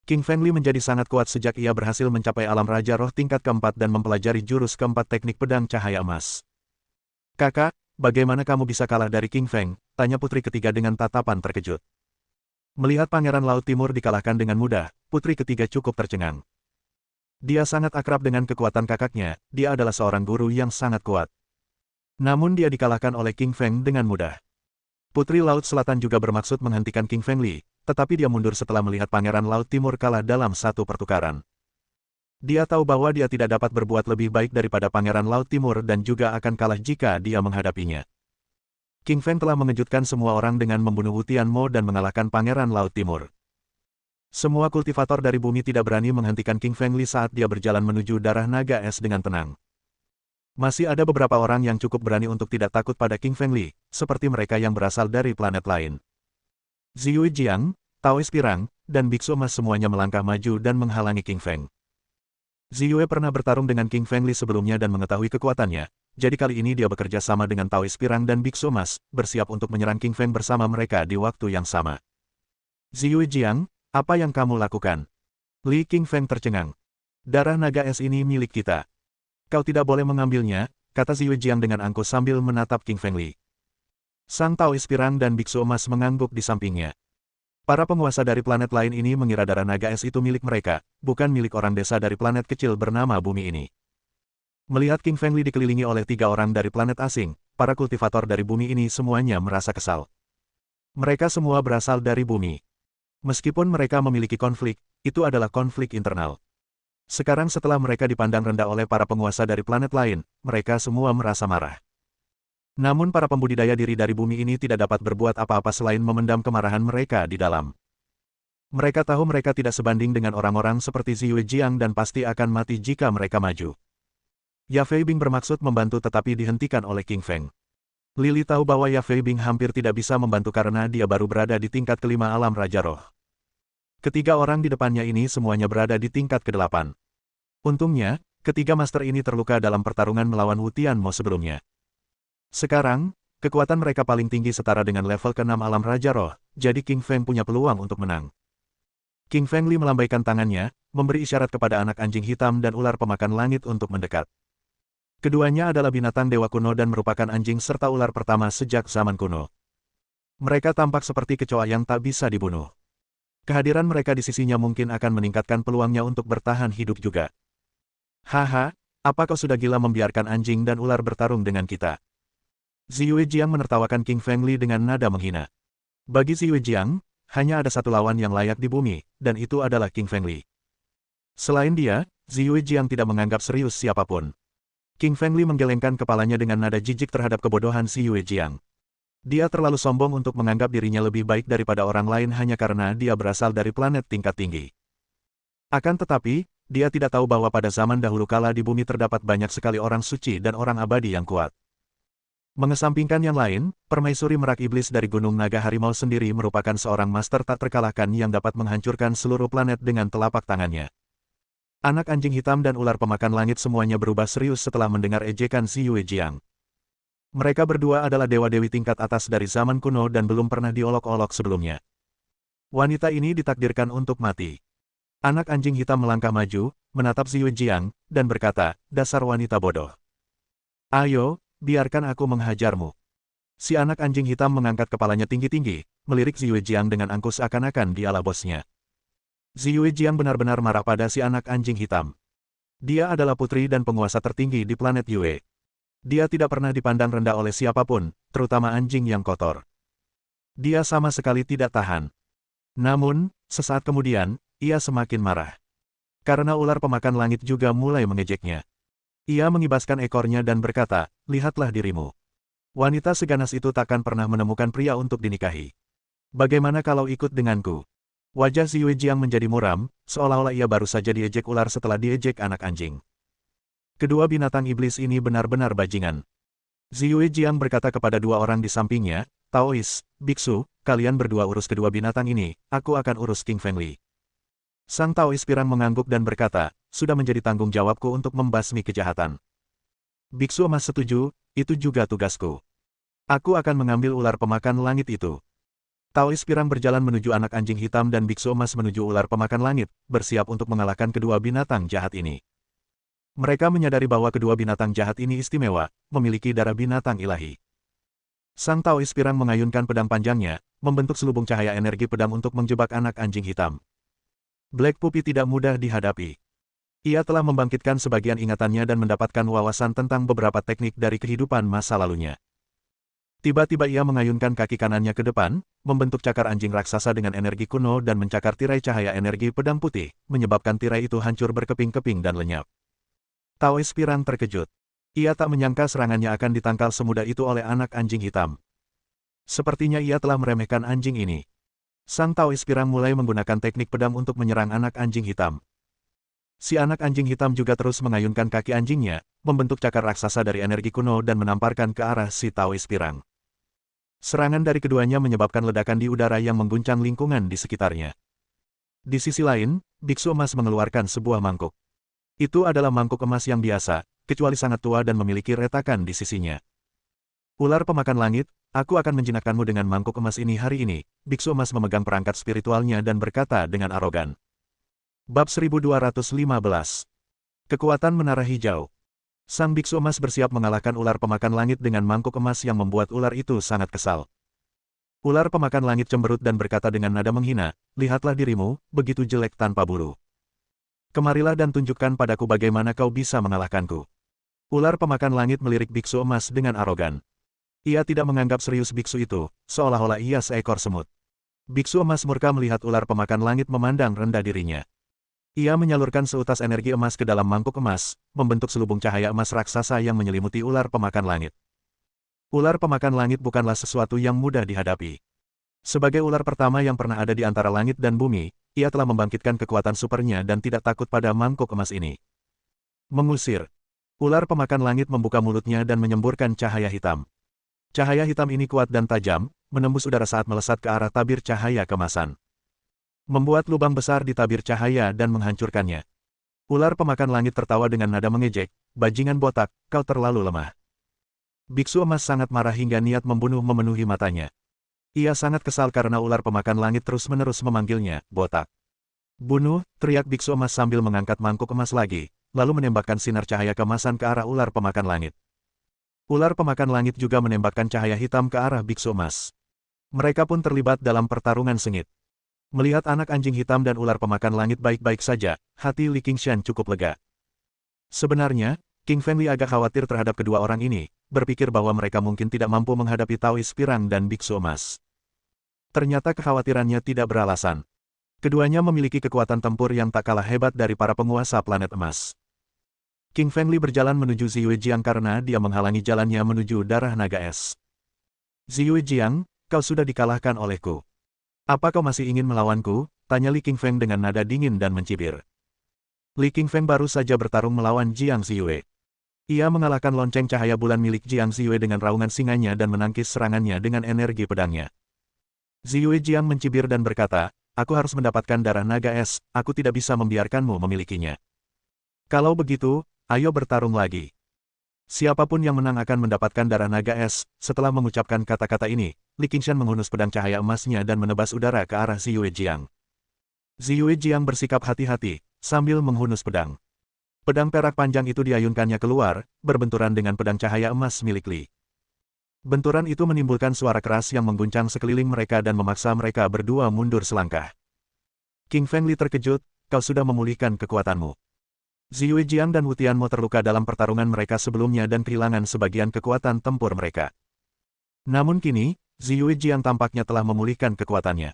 King Feng Li menjadi sangat kuat sejak ia berhasil mencapai alam Raja Roh tingkat keempat dan mempelajari jurus keempat teknik pedang cahaya emas. Kakak, bagaimana kamu bisa kalah dari King Feng? Tanya putri ketiga dengan tatapan terkejut. Melihat Pangeran Laut Timur dikalahkan dengan mudah, putri ketiga cukup tercengang. Dia sangat akrab dengan kekuatan kakaknya, dia adalah seorang guru yang sangat kuat. Namun dia dikalahkan oleh King Feng dengan mudah. Putri Laut Selatan juga bermaksud menghentikan King Feng Li, tetapi dia mundur setelah melihat Pangeran Laut Timur kalah dalam satu pertukaran. Dia tahu bahwa dia tidak dapat berbuat lebih baik daripada Pangeran Laut Timur dan juga akan kalah jika dia menghadapinya. King Feng telah mengejutkan semua orang dengan membunuh Wu Tianmo dan mengalahkan Pangeran Laut Timur. Semua kultivator dari bumi tidak berani menghentikan King Feng Li saat dia berjalan menuju darah naga es dengan tenang. Masih ada beberapa orang yang cukup berani untuk tidak takut pada King Feng Li, seperti mereka yang berasal dari planet lain. Ziyue Jiang, Taois Pirang, dan Biksu Emas semuanya melangkah maju dan menghalangi King Feng. Ziyue pernah bertarung dengan King Feng Li sebelumnya dan mengetahui kekuatannya, jadi kali ini dia bekerja sama dengan Taois Pirang dan Biksu Emas, bersiap untuk menyerang King Feng bersama mereka di waktu yang sama. Ziyue Jiang, apa yang kamu lakukan? Li King Feng tercengang. Darah naga es ini milik kita. Kau tidak boleh mengambilnya, kata Ziyue Jiang dengan angkuh sambil menatap King Feng Li. Sang Taois Pirang dan Biksu Emas mengangguk di sampingnya. Para penguasa dari planet lain ini mengira darah naga es itu milik mereka, bukan milik orang desa dari planet kecil bernama bumi ini. Melihat King Feng Li dikelilingi oleh 3 orang dari planet asing, para kultivator dari bumi ini semuanya merasa kesal. Mereka semua berasal dari bumi. Meskipun mereka memiliki konflik, itu adalah konflik internal. Sekarang setelah mereka dipandang rendah oleh para penguasa dari planet lain, mereka semua merasa marah. Namun para pembudidaya diri dari bumi ini tidak dapat berbuat apa-apa selain memendam kemarahan mereka di dalam. Mereka tahu mereka tidak sebanding dengan orang-orang seperti Ziyue Jiang dan pasti akan mati jika mereka maju. Ya Fei Bing bermaksud membantu tetapi dihentikan oleh King Feng. Lili tahu bahwa Ya Fei Bing hampir tidak bisa membantu karena dia baru berada di tingkat kelima alam Raja Roh. Ketiga orang di depannya ini semuanya berada di tingkat ke-8. Untungnya, ketiga master ini terluka dalam pertarungan melawan Wu Tianmo sebelumnya. Sekarang, kekuatan mereka paling tinggi setara dengan level ke-6 alam Raja Roh, jadi King Feng punya peluang untuk menang. King Feng Li melambaikan tangannya, memberi isyarat kepada anak anjing hitam dan ular pemakan langit untuk mendekat. Keduanya adalah binatang dewa kuno dan merupakan anjing serta ular pertama sejak zaman kuno. Mereka tampak seperti kecoa yang tak bisa dibunuh. Kehadiran mereka di sisinya mungkin akan meningkatkan peluangnya untuk bertahan hidup juga. Haha, apa kau sudah gila membiarkan anjing dan ular bertarung dengan kita? Ziyu Jiang menertawakan King Feng Li dengan nada menghina. Bagi Ziyu Jiang, hanya ada satu lawan yang layak di bumi, dan itu adalah King Feng Li. Selain dia, Ziyu Jiang tidak menganggap serius siapapun. King Feng Li menggelengkan kepalanya dengan nada jijik terhadap kebodohan Ziyu Jiang. Dia terlalu sombong untuk menganggap dirinya lebih baik daripada orang lain hanya karena dia berasal dari planet tingkat tinggi. Akan tetapi, dia tidak tahu bahwa pada zaman dahulu kala di bumi terdapat banyak sekali orang suci dan orang abadi yang kuat. Mengesampingkan yang lain, permaisuri merak iblis dari Gunung Naga Harimau sendiri merupakan seorang master tak terkalahkan yang dapat menghancurkan seluruh planet dengan telapak tangannya. Anak anjing hitam dan ular pemakan langit semuanya berubah serius setelah mendengar ejekan Ziyu Jiang. Mereka berdua adalah dewa-dewi tingkat atas dari zaman kuno dan belum pernah diolok-olok sebelumnya. Wanita ini ditakdirkan untuk mati. Anak anjing hitam melangkah maju, menatap Ziyu Jiang, dan berkata, dasar wanita bodoh. Ayo, biarkan aku menghajarmu. Si anak anjing hitam mengangkat kepalanya tinggi-tinggi, melirik Ziyu Jiang dengan angkus seakan-akan dialah bosnya. Ziyu Jiang benar-benar marah pada si anak anjing hitam. Dia adalah putri dan penguasa tertinggi di planet Yue. Dia tidak pernah dipandang rendah oleh siapapun, terutama anjing yang kotor. Dia sama sekali tidak tahan. Namun, sesaat kemudian, ia semakin marah. Karena ular pemakan langit juga mulai mengejeknya. Ia mengibaskan ekornya dan berkata, lihatlah dirimu. Wanita seganas itu takkan pernah menemukan pria untuk dinikahi. Bagaimana kalau ikut denganku? Wajah Ziyu Jiang menjadi muram, seolah-olah ia baru saja diejek ular setelah diejek anak anjing. Kedua binatang iblis ini benar-benar bajingan. Ziyu Jiang berkata kepada dua orang di sampingnya, Taois, biksu, kalian berdua urus kedua binatang ini, aku akan urus King Feng Li. Sang Taois pirang mengangguk dan berkata, sudah menjadi tanggung jawabku untuk membasmi kejahatan. Biksu emas setuju, itu juga tugasku. Aku akan mengambil ular pemakan langit itu. Taois pirang berjalan menuju anak anjing hitam dan biksu emas menuju ular pemakan langit, bersiap untuk mengalahkan kedua binatang jahat ini. Mereka menyadari bahwa kedua binatang jahat ini istimewa, memiliki darah binatang ilahi. Sang Taois pirang mengayunkan pedang panjangnya, membentuk selubung cahaya energi pedang untuk menjebak anak anjing hitam. Black Puppy tidak mudah dihadapi. Ia telah membangkitkan sebagian ingatannya dan mendapatkan wawasan tentang beberapa teknik dari kehidupan masa lalunya. Tiba-tiba ia mengayunkan kaki kanannya ke depan, membentuk cakar anjing raksasa dengan energi kuno dan mencakar tirai cahaya energi pedang putih, menyebabkan tirai itu hancur berkeping-keping dan lenyap. Taois pirang terkejut. Ia tak menyangka serangannya akan ditangkal semudah itu oleh anak anjing hitam. Sepertinya ia telah meremehkan anjing ini. Sang Taois pirang mulai menggunakan teknik pedang untuk menyerang anak anjing hitam. Si anak anjing hitam juga terus mengayunkan kaki anjingnya, membentuk cakar raksasa dari energi kuno dan menamparkan ke arah si Taois pirang. Serangan dari keduanya menyebabkan ledakan di udara yang mengguncang lingkungan di sekitarnya. Di sisi lain, biksu emas mengeluarkan sebuah mangkuk. Itu adalah mangkuk emas yang biasa, kecuali sangat tua dan memiliki retakan di sisinya. Ular pemakan langit, aku akan menjinakkanmu dengan mangkuk emas ini hari ini. Biksu emas memegang perangkat spiritualnya dan berkata dengan arogan. Bab 1215. Kekuatan Menara Hijau. Sang biksu emas bersiap mengalahkan ular pemakan langit dengan mangkuk emas yang membuat ular itu sangat kesal. Ular pemakan langit cemberut dan berkata dengan nada menghina, lihatlah dirimu, begitu jelek tanpa bulu. Kemarilah dan tunjukkan padaku bagaimana kau bisa mengalahkanku. Ular pemakan langit melirik biksu emas dengan arogan. Ia tidak menganggap serius biksu itu, seolah-olah ia seekor semut. Biksu emas murka melihat ular pemakan langit memandang rendah dirinya. Ia menyalurkan seutas energi emas ke dalam mangkuk emas, membentuk selubung cahaya emas raksasa yang menyelimuti ular pemakan langit. Ular pemakan langit bukanlah sesuatu yang mudah dihadapi. Sebagai ular pertama yang pernah ada di antara langit dan bumi, ia telah membangkitkan kekuatan supernya dan tidak takut pada mangkuk emas ini. Mengusir. Ular pemakan langit membuka mulutnya dan menyemburkan cahaya hitam. Cahaya hitam ini kuat dan tajam, menembus udara saat melesat ke arah tabir cahaya kemasan. Membuat lubang besar di tabir cahaya dan menghancurkannya. Ular pemakan langit tertawa dengan nada mengejek, bajingan botak, kau terlalu lemah. Biksu emas sangat marah hingga niat membunuh memenuhi matanya. Ia sangat kesal karena ular pemakan langit terus-menerus memanggilnya, botak. Bunuh, teriak biksu emas sambil mengangkat mangkuk emas lagi, lalu menembakkan sinar cahaya keemasan ke arah ular pemakan langit. Ular pemakan langit juga menembakkan cahaya hitam ke arah biksu emas. Mereka pun terlibat dalam pertarungan sengit. Melihat anak anjing hitam dan ular pemakan langit baik-baik saja, hati Li Qingshan cukup lega. Sebenarnya, King Fengli agak khawatir terhadap kedua orang ini, berpikir bahwa mereka mungkin tidak mampu menghadapi Taois Pirang dan biksu emas. Ternyata kekhawatirannya tidak beralasan. Keduanya memiliki kekuatan tempur yang tak kalah hebat dari para penguasa planet emas. King Fengli berjalan menuju Ziyue Jiang karena dia menghalangi jalannya menuju darah naga es. Ziyue Jiang, kau sudah dikalahkan olehku. Apa kau masih ingin melawanku? Tanya Li Qingfeng dengan nada dingin dan mencibir. Li Qingfeng baru saja bertarung melawan Jiang Ziyue. Ia mengalahkan lonceng cahaya bulan milik Jiang Ziyue dengan raungan singanya dan menangkis serangannya dengan energi pedangnya. Ziyue Jiang mencibir dan berkata, aku harus mendapatkan darah naga es, aku tidak bisa membiarkanmu memilikinya. Kalau begitu, ayo bertarung lagi. Siapapun yang menang akan mendapatkan darah naga es. Setelah mengucapkan kata-kata ini, Li Qingshan menghunus pedang cahaya emasnya dan menebas udara ke arah Ziyue Jiang. Ziyue Jiang bersikap hati-hati, sambil menghunus pedang. Pedang perak panjang itu diayunkannya keluar, berbenturan dengan pedang cahaya emas milik Li. Benturan itu menimbulkan suara keras yang mengguncang sekeliling mereka dan memaksa mereka berdua mundur selangkah. King Fengli terkejut, kau sudah memulihkan kekuatanmu. Ziyue Jiang dan Wu Tianmo terluka dalam pertarungan mereka sebelumnya dan kehilangan sebagian kekuatan tempur mereka. Namun kini, Ziyue Jiang tampaknya telah memulihkan kekuatannya.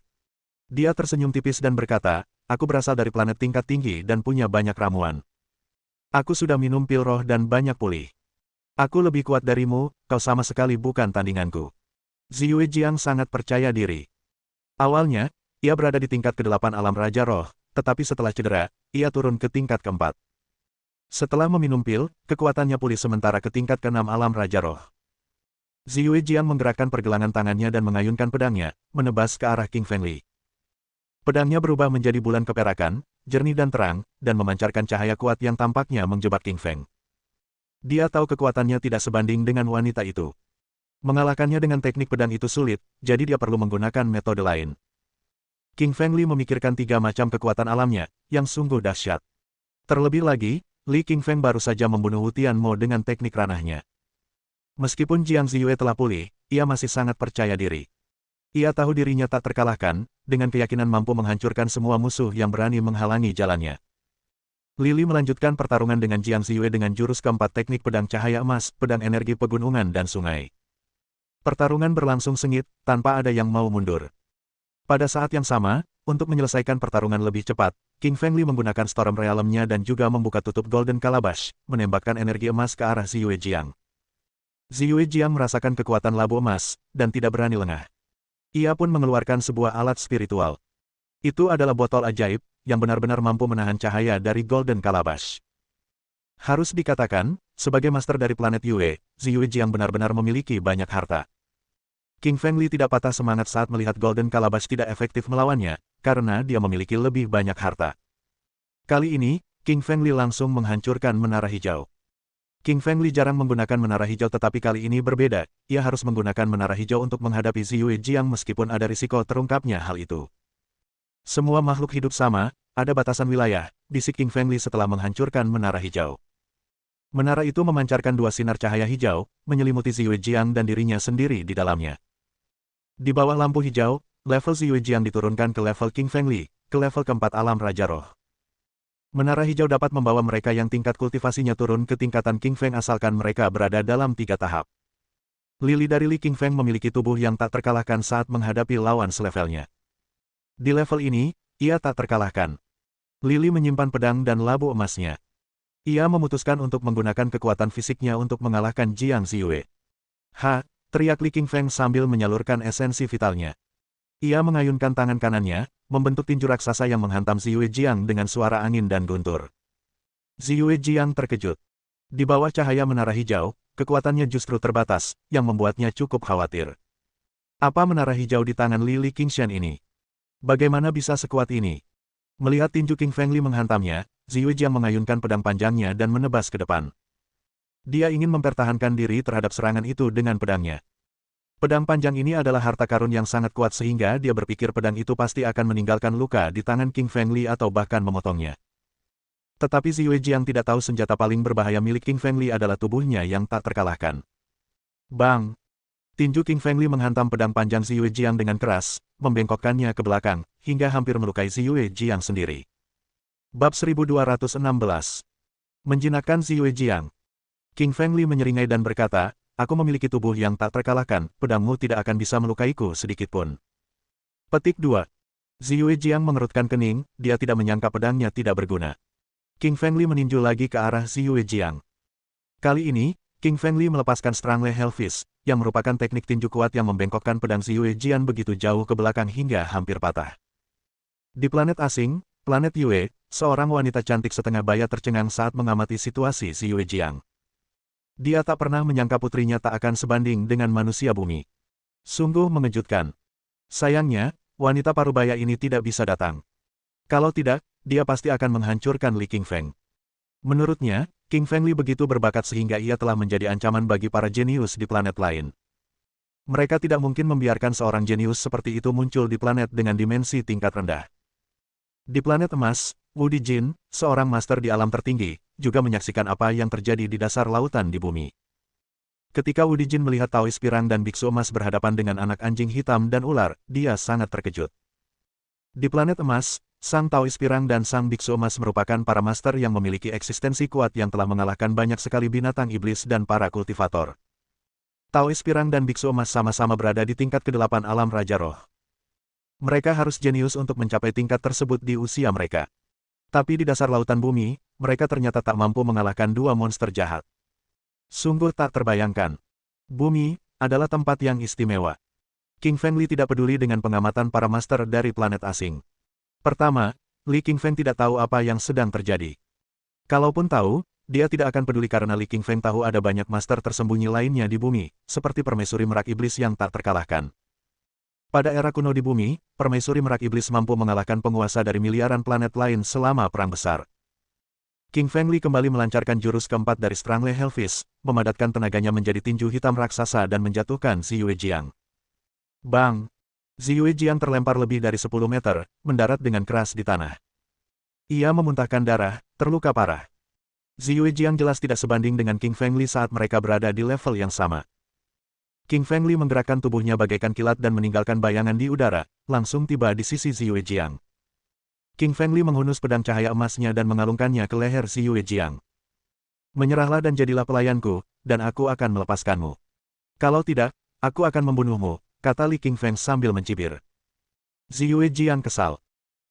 Dia tersenyum tipis dan berkata, aku berasal dari planet tingkat tinggi dan punya banyak ramuan. Aku sudah minum pil roh dan banyak pulih. Aku lebih kuat darimu, kau sama sekali bukan tandinganku. Ziyue Jiang sangat percaya diri. Awalnya, ia berada di tingkat ke-8 alam Raja Roh, tetapi setelah cedera, ia turun ke tingkat ke-4. Setelah meminum pil, kekuatannya pulih sementara ke tingkat ke-6 alam Raja Roh. Ziyue Jiang menggerakkan pergelangan tangannya dan mengayunkan pedangnya, menebas ke arah King Fengli. Pedangnya berubah menjadi bulan keperakan, jernih dan terang, dan memancarkan cahaya kuat yang tampaknya menjebak King Feng. Dia tahu kekuatannya tidak sebanding dengan wanita itu. Mengalahkannya dengan teknik pedang itu sulit, jadi dia perlu menggunakan metode lain. King Fengli memikirkan 3 macam kekuatan alamnya, yang sungguh dahsyat. Terlebih lagi, Li Qingfeng baru saja membunuh Wu Tianmo dengan teknik ranahnya. Meskipun Jiang Ziyue telah pulih, ia masih sangat percaya diri. Ia tahu dirinya tak terkalahkan, dengan keyakinan mampu menghancurkan semua musuh yang berani menghalangi jalannya. Li melanjutkan pertarungan dengan Jiang Ziyue dengan jurus keempat teknik pedang cahaya emas, pedang energi pegunungan dan sungai. Pertarungan berlangsung sengit, tanpa ada yang mau mundur. Pada saat yang sama, untuk menyelesaikan pertarungan lebih cepat, King Fengli menggunakan Storm Realm-nya dan juga membuka tutup Golden Calabash, menembakkan energi emas ke arah Ziyue Jiang. Ziyue Jiang merasakan kekuatan labu emas, dan tidak berani lengah. Ia pun mengeluarkan sebuah alat spiritual. Itu adalah botol ajaib, yang benar-benar mampu menahan cahaya dari Golden Calabash. Harus dikatakan, sebagai master dari planet Yue, Ziyue Jiang benar-benar memiliki banyak harta. King Fengli tidak patah semangat saat melihat Golden Calabash tidak efektif melawannya, karena dia memiliki lebih banyak harta. Kali ini, King Fengli langsung menghancurkan menara hijau. King Fengli jarang menggunakan menara hijau tetapi kali ini berbeda, ia harus menggunakan menara hijau untuk menghadapi Ziyue Jiang meskipun ada risiko terungkapnya hal itu. Semua makhluk hidup sama, ada batasan wilayah, bisik King Fengli setelah menghancurkan menara hijau. Menara itu memancarkan 2 sinar cahaya hijau, menyelimuti Ziyue Jiang dan dirinya sendiri di dalamnya. Di bawah lampu hijau, level Ziyue Jiang diturunkan ke level King Fengli, ke level keempat alam Raja Roh. Menara hijau dapat membawa mereka yang tingkat kultivasinya turun ke tingkatan King Feng asalkan mereka berada dalam 3 tahap. Lili dari Li King Feng memiliki tubuh yang tak terkalahkan saat menghadapi lawan selevelnya. Di level ini, ia tak terkalahkan. Lili menyimpan pedang dan labu emasnya. Ia memutuskan untuk menggunakan kekuatan fisiknya untuk mengalahkan Jiang Ziyue. Ha! Teriak Li King Feng sambil menyalurkan esensi vitalnya. Ia mengayunkan tangan kanannya, membentuk tinju raksasa yang menghantam Ziyue Jiang dengan suara angin dan guntur. Ziyue Jiang terkejut. Di bawah cahaya menara hijau, kekuatannya justru terbatas, yang membuatnya cukup khawatir. Apa menara hijau di tangan Li Qingshan ini? Bagaimana bisa sekuat ini? Melihat tinju King Fengli menghantamnya, Ziyue Jiang mengayunkan pedang panjangnya dan menebas ke depan. Dia ingin mempertahankan diri terhadap serangan itu dengan pedangnya. Pedang panjang ini adalah harta karun yang sangat kuat sehingga dia berpikir pedang itu pasti akan meninggalkan luka di tangan King Fengli atau bahkan memotongnya. Tetapi Ziyue Jiang tidak tahu senjata paling berbahaya milik King Fengli adalah tubuhnya yang tak terkalahkan. Bang! Tinju King Fengli menghantam pedang panjang Ziyue Jiang dengan keras, membengkokkannya ke belakang, hingga hampir melukai Ziyue Jiang sendiri. Bab 1216. Menjinakkan Ziyue Jiang. King Fengli menyeringai dan berkata, aku memiliki tubuh yang tak terkalahkan, pedangmu tidak akan bisa melukaiku sedikitpun. Petik 2. Ziyue Jiang mengerutkan kening, dia tidak menyangka pedangnya tidak berguna. King Fengli meninju lagi ke arah Ziyue Jiang. Kali ini, King Fengli melepaskan Strangle Hellfist, yang merupakan teknik tinju kuat yang membengkokkan pedang Ziyue Jiang begitu jauh ke belakang hingga hampir patah. Di planet asing, planet Yue, seorang wanita cantik setengah baya tercengang saat mengamati situasi Ziyue Jiang. Dia tak pernah menyangka putrinya tak akan sebanding dengan manusia bumi. Sungguh mengejutkan. Sayangnya, wanita parubaya ini tidak bisa datang. Kalau tidak, dia pasti akan menghancurkan Li Qingfeng. Menurutnya, King Fengli begitu berbakat sehingga ia telah menjadi ancaman bagi para jenius di planet lain. Mereka tidak mungkin membiarkan seorang jenius seperti itu muncul di planet dengan dimensi tingkat rendah. Di planet emas, Wu Dijin, seorang master di alam tertinggi, juga menyaksikan apa yang terjadi di dasar lautan di bumi. Ketika Wu Dijin melihat Taois pirang dan biksu emas berhadapan dengan anak anjing hitam dan ular, dia sangat terkejut. Di planet emas, Sang Taois pirang dan Sang biksu emas merupakan para master yang memiliki eksistensi kuat yang telah mengalahkan banyak sekali binatang iblis dan para kultivator. Taois pirang dan biksu emas sama-sama berada di tingkat ke-8 alam Raja Roh. Mereka harus jenius untuk mencapai tingkat tersebut di usia mereka. Tapi di dasar lautan bumi, mereka ternyata tak mampu mengalahkan dua monster jahat. Sungguh tak terbayangkan. Bumi adalah tempat yang istimewa. King Fengli tidak peduli dengan pengamatan para master dari planet asing. Pertama, Li Qingfeng tidak tahu apa yang sedang terjadi. Kalaupun tahu, dia tidak akan peduli karena Li Qingfeng tahu ada banyak master tersembunyi lainnya di bumi, seperti permaisuri merak iblis yang tak terkalahkan. Pada era kuno di bumi, permaisuri merak iblis mampu mengalahkan penguasa dari miliaran planet lain selama perang besar. King Fengli kembali melancarkan jurus keempat dari Strangle Hellfist, memadatkan tenaganya menjadi tinju hitam raksasa dan menjatuhkan Ziyue Jiang. Bang! Ziyue Jiang terlempar lebih dari 10 meter, mendarat dengan keras di tanah. Ia memuntahkan darah, terluka parah. Ziyue Jiang jelas tidak sebanding dengan King Fengli saat mereka berada di level yang sama. King Fengli menggerakkan tubuhnya bagaikan kilat dan meninggalkan bayangan di udara, langsung tiba di sisi Ziyue Jiang. King Fengli menghunus pedang cahaya emasnya dan mengalungkannya ke leher Ziyue Jiang. Menyerahlah dan jadilah pelayanku, dan aku akan melepaskanmu. Kalau tidak, aku akan membunuhmu, kata Li Qingfeng sambil mencibir. Ziyue Jiang kesal.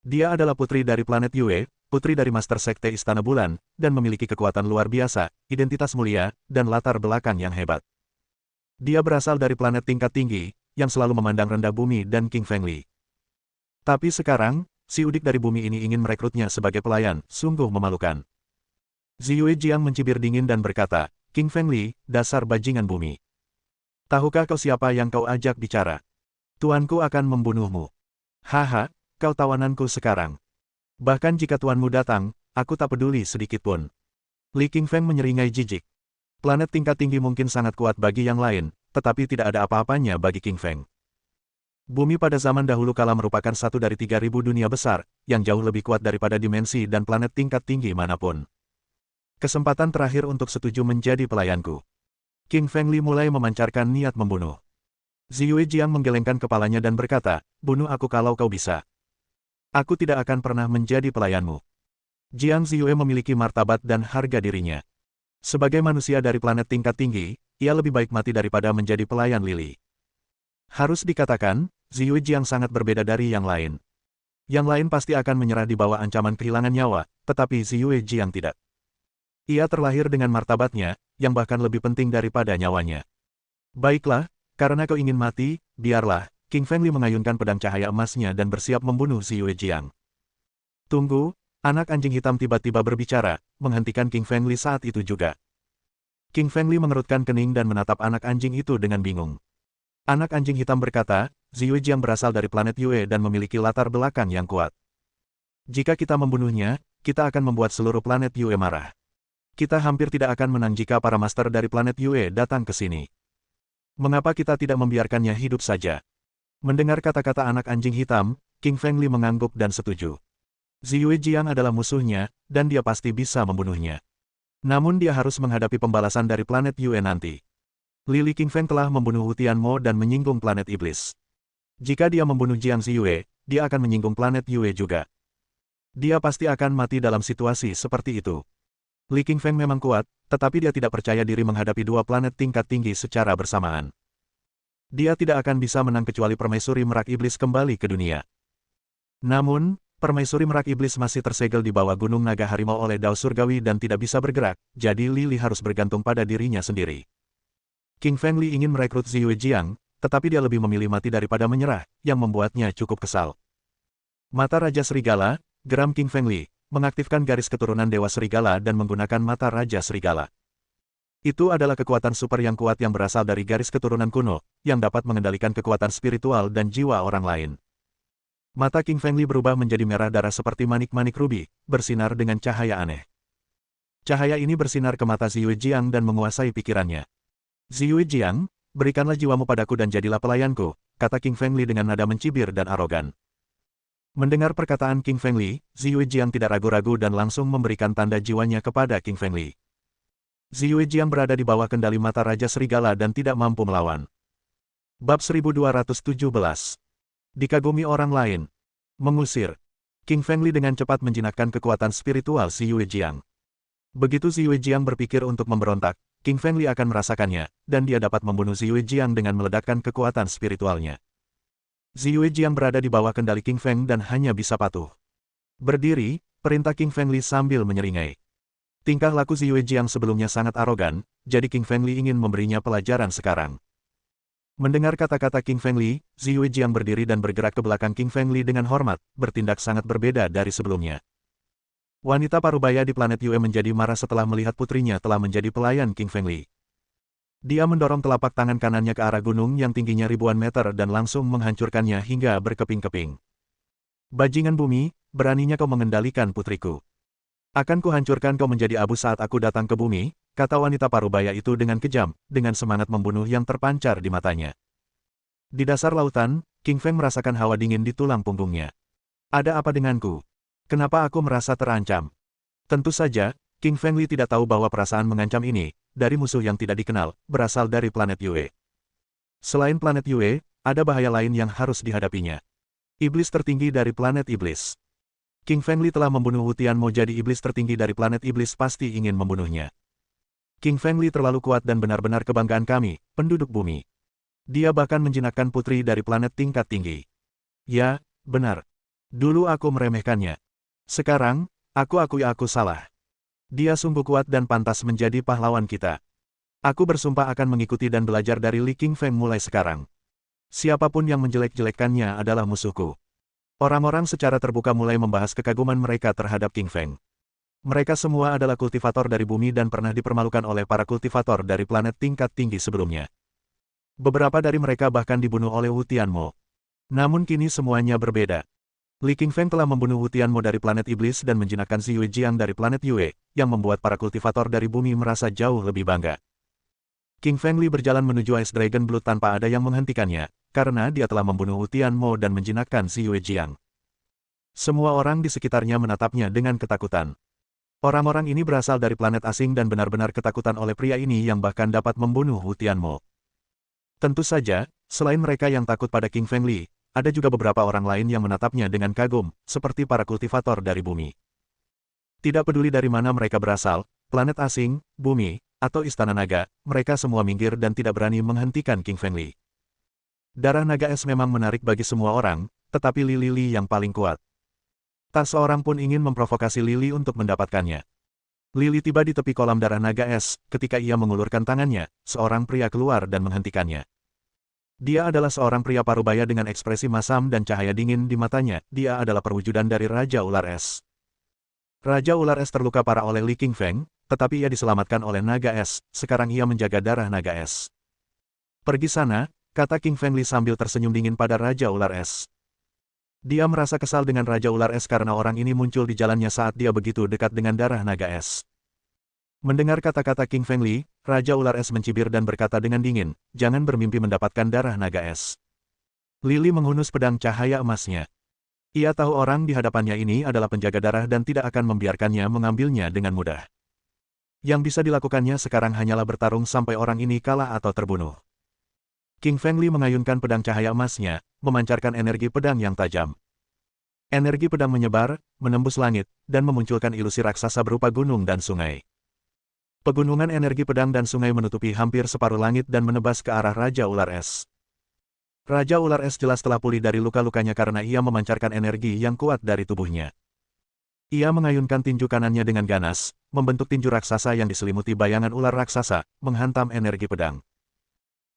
Dia adalah putri dari planet Yue, putri dari Master Sekte Istana Bulan, dan memiliki kekuatan luar biasa, identitas mulia, dan latar belakang yang hebat. Dia berasal dari planet tingkat tinggi, yang selalu memandang rendah bumi dan King Fengli. Tapi sekarang, si udik dari bumi ini ingin merekrutnya sebagai pelayan, sungguh memalukan. Ziyue Jiang mencibir dingin dan berkata, King Fengli, dasar bajingan bumi. Tahukah kau siapa yang kau ajak bicara? Tuanku akan membunuhmu. Haha, kau tawananku sekarang. Bahkan jika tuanmu datang, aku tak peduli sedikitpun. Li Qingfeng menyeringai jijik. Planet tingkat tinggi mungkin sangat kuat bagi yang lain, tetapi tidak ada apa-apanya bagi King Feng. Bumi pada zaman dahulu kala merupakan satu dari 3.000 dunia besar, yang jauh lebih kuat daripada dimensi dan planet tingkat tinggi manapun. Kesempatan terakhir untuk setuju menjadi pelayanku. King Fengli mulai memancarkan niat membunuh. Ziyue Jiang menggelengkan kepalanya dan berkata, bunuh aku kalau kau bisa. Aku tidak akan pernah menjadi pelayanmu. Jiang Ziyue memiliki martabat dan harga dirinya. Sebagai manusia dari planet tingkat tinggi, ia lebih baik mati daripada menjadi pelayan Lili. Harus dikatakan, Ziyue Jiang sangat berbeda dari yang lain. Yang lain pasti akan menyerah di bawah ancaman kehilangan nyawa, tetapi Ziyue Jiang tidak. Ia terlahir dengan martabatnya, yang bahkan lebih penting daripada nyawanya. Baiklah, karena kau ingin mati, biarlah. King Fengli mengayunkan pedang cahaya emasnya dan bersiap membunuh Ziyue Jiang. Tunggu, anak anjing hitam tiba-tiba berbicara, menghentikan King Fengli saat itu juga. King Fengli mengerutkan kening dan menatap anak anjing itu dengan bingung. Anak anjing hitam berkata, Ziyue Jiang berasal dari planet Yue dan memiliki latar belakang yang kuat. Jika kita membunuhnya, kita akan membuat seluruh planet Yue marah. Kita hampir tidak akan menang jika para master dari planet Yue datang ke sini. Mengapa kita tidak membiarkannya hidup saja? Mendengar kata-kata anak anjing hitam, King Fengli mengangguk dan setuju. Ziyue Jiang adalah musuhnya, dan dia pasti bisa membunuhnya. Namun dia harus menghadapi pembalasan dari planet Yue nanti. Lili King Feng telah membunuh Wu Tianmo dan menyinggung planet iblis. Jika dia membunuh Jiang Ziyue, dia akan menyinggung planet Yue juga. Dia pasti akan mati dalam situasi seperti itu. Li King Feng memang kuat, tetapi dia tidak percaya diri menghadapi dua planet tingkat tinggi secara bersamaan. Dia tidak akan bisa menang kecuali permaisuri merak iblis kembali ke dunia. Namun, permaisuri merak iblis masih tersegel di bawah gunung naga harimau oleh Dao Surgawi dan tidak bisa bergerak, jadi Li harus bergantung pada dirinya sendiri. King Fengli ingin merekrut Ziyue Jiang, tetapi dia lebih memilih mati daripada menyerah, yang membuatnya cukup kesal. Mata Raja Serigala, geram King Fengli, mengaktifkan garis keturunan Dewa Serigala dan menggunakan mata Raja Serigala. Itu adalah kekuatan super yang kuat yang berasal dari garis keturunan kuno, yang dapat mengendalikan kekuatan spiritual dan jiwa orang lain. Mata King Fengli berubah menjadi merah darah seperti manik-manik rubi, bersinar dengan cahaya aneh. Cahaya ini bersinar ke mata Ziyue Jiang dan menguasai pikirannya. Ziyue Jiang, berikanlah jiwamu padaku dan jadilah pelayanku, kata King Fengli dengan nada mencibir dan arogan. Mendengar perkataan King Fengli, Ziyue Jiang tidak ragu-ragu dan langsung memberikan tanda jiwanya kepada King Fengli. Ziyue Jiang berada di bawah kendali mata Raja Serigala dan tidak mampu melawan. Bab 1217. Dikagumi orang lain. Mengusir. King Fengli dengan cepat menjinakkan kekuatan spiritual Ziyue Jiang. Begitu Ziyue Jiang berpikir untuk memberontak, King Fengli akan merasakannya, dan dia dapat membunuh Ziyue Jiang dengan meledakkan kekuatan spiritualnya. Ziyue Jiang berada di bawah kendali King Feng dan hanya bisa patuh. Berdiri, perintah King Fengli sambil menyeringai. Tingkah laku Ziyue Jiang sebelumnya sangat arogan, jadi King Fengli ingin memberinya pelajaran sekarang. Mendengar kata-kata King Fengli, Ziyue Jiang berdiri dan bergerak ke belakang King Fengli dengan hormat, bertindak sangat berbeda dari sebelumnya. Wanita parubaya di planet Yue menjadi marah setelah melihat putrinya telah menjadi pelayan King Fengli. Dia mendorong telapak tangan kanannya ke arah gunung yang tingginya ribuan meter dan langsung menghancurkannya hingga berkeping-keping. Bajingan bumi, beraninya kau mengendalikan putriku. Akan kuhancurkan kau menjadi abu saat aku datang ke bumi, kata wanita parubaya itu dengan kejam, dengan semangat membunuh yang terpancar di matanya. Di dasar lautan, King Feng merasakan hawa dingin di tulang punggungnya. Ada apa denganku? Kenapa aku merasa terancam? Tentu saja, King Fengli tidak tahu bahwa perasaan mengancam ini, dari musuh yang tidak dikenal, berasal dari planet Yue. Selain planet Yue, ada bahaya lain yang harus dihadapinya. Iblis tertinggi dari planet iblis. King Fengli telah membunuh Wu Tianmo, jadi iblis tertinggi dari planet iblis pasti ingin membunuhnya. King Fengli terlalu kuat dan benar-benar kebanggaan kami, penduduk bumi. Dia bahkan menjinakkan putri dari planet tingkat tinggi. Ya, benar. Dulu aku meremehkannya. Sekarang, aku akui aku salah. Dia sungguh kuat dan pantas menjadi pahlawan kita. Aku bersumpah akan mengikuti dan belajar dari Li King Feng mulai sekarang. Siapapun yang menjelek-jelekkannya adalah musuhku. Orang-orang secara terbuka mulai membahas kekaguman mereka terhadap King Feng. Mereka semua adalah kultivator dari bumi dan pernah dipermalukan oleh para kultivator dari planet tingkat tinggi sebelumnya. Beberapa dari mereka bahkan dibunuh oleh Wu Tianmo. Namun kini semuanya berbeda. Li King Feng telah membunuh Wu Tianmo dari planet iblis dan menjinakkan Ziyue Jiang dari planet Yue, yang membuat para kultivator dari bumi merasa jauh lebih bangga. King Fengli berjalan menuju Ice Dragon Blood tanpa ada yang menghentikannya, karena dia telah membunuh Wu Tianmo dan menjinakkan Ziyue Jiang. Semua orang di sekitarnya menatapnya dengan ketakutan. Orang-orang ini berasal dari planet asing dan benar-benar ketakutan oleh pria ini yang bahkan dapat membunuh Wu Tianmo. Tentu saja, selain mereka yang takut pada King Fengli, ada juga beberapa orang lain yang menatapnya dengan kagum, seperti para kultivator dari bumi. Tidak peduli dari mana mereka berasal, planet asing, bumi, atau istana naga, mereka semua minggir dan tidak berani menghentikan King Fengli. Darah naga es memang menarik bagi semua orang, tetapi Li yang paling kuat. Tak seorang pun ingin memprovokasi Li untuk mendapatkannya. Li tiba di tepi kolam darah naga es, ketika ia mengulurkan tangannya, seorang pria keluar dan menghentikannya. Dia adalah seorang pria parubaya dengan ekspresi masam dan cahaya dingin di matanya. Dia adalah perwujudan dari Raja Ular Es. Raja Ular Es terluka parah oleh Li King Feng, tetapi ia diselamatkan oleh naga es. Sekarang ia menjaga darah naga es. Pergi sana, kata King Fengli sambil tersenyum dingin pada Raja Ular Es. Dia merasa kesal dengan Raja Ular Es karena orang ini muncul di jalannya saat dia begitu dekat dengan darah naga es. Mendengar kata-kata King Fengli, Raja Ular Es mencibir dan berkata dengan dingin, jangan bermimpi mendapatkan darah naga es. Lily menghunus pedang cahaya emasnya. Ia tahu orang di hadapannya ini adalah penjaga darah dan tidak akan membiarkannya mengambilnya dengan mudah. Yang bisa dilakukannya sekarang hanyalah bertarung sampai orang ini kalah atau terbunuh. King Fengli mengayunkan pedang cahaya emasnya, memancarkan energi pedang yang tajam. Energi pedang menyebar, menembus langit, dan memunculkan ilusi raksasa berupa gunung dan sungai. Pegunungan energi pedang dan sungai menutupi hampir separuh langit dan menebas ke arah Raja Ular Es. Raja Ular Es jelas telah pulih dari luka-lukanya karena ia memancarkan energi yang kuat dari tubuhnya. Ia mengayunkan tinju kanannya dengan ganas, membentuk tinju raksasa yang diselimuti bayangan ular raksasa, menghantam energi pedang.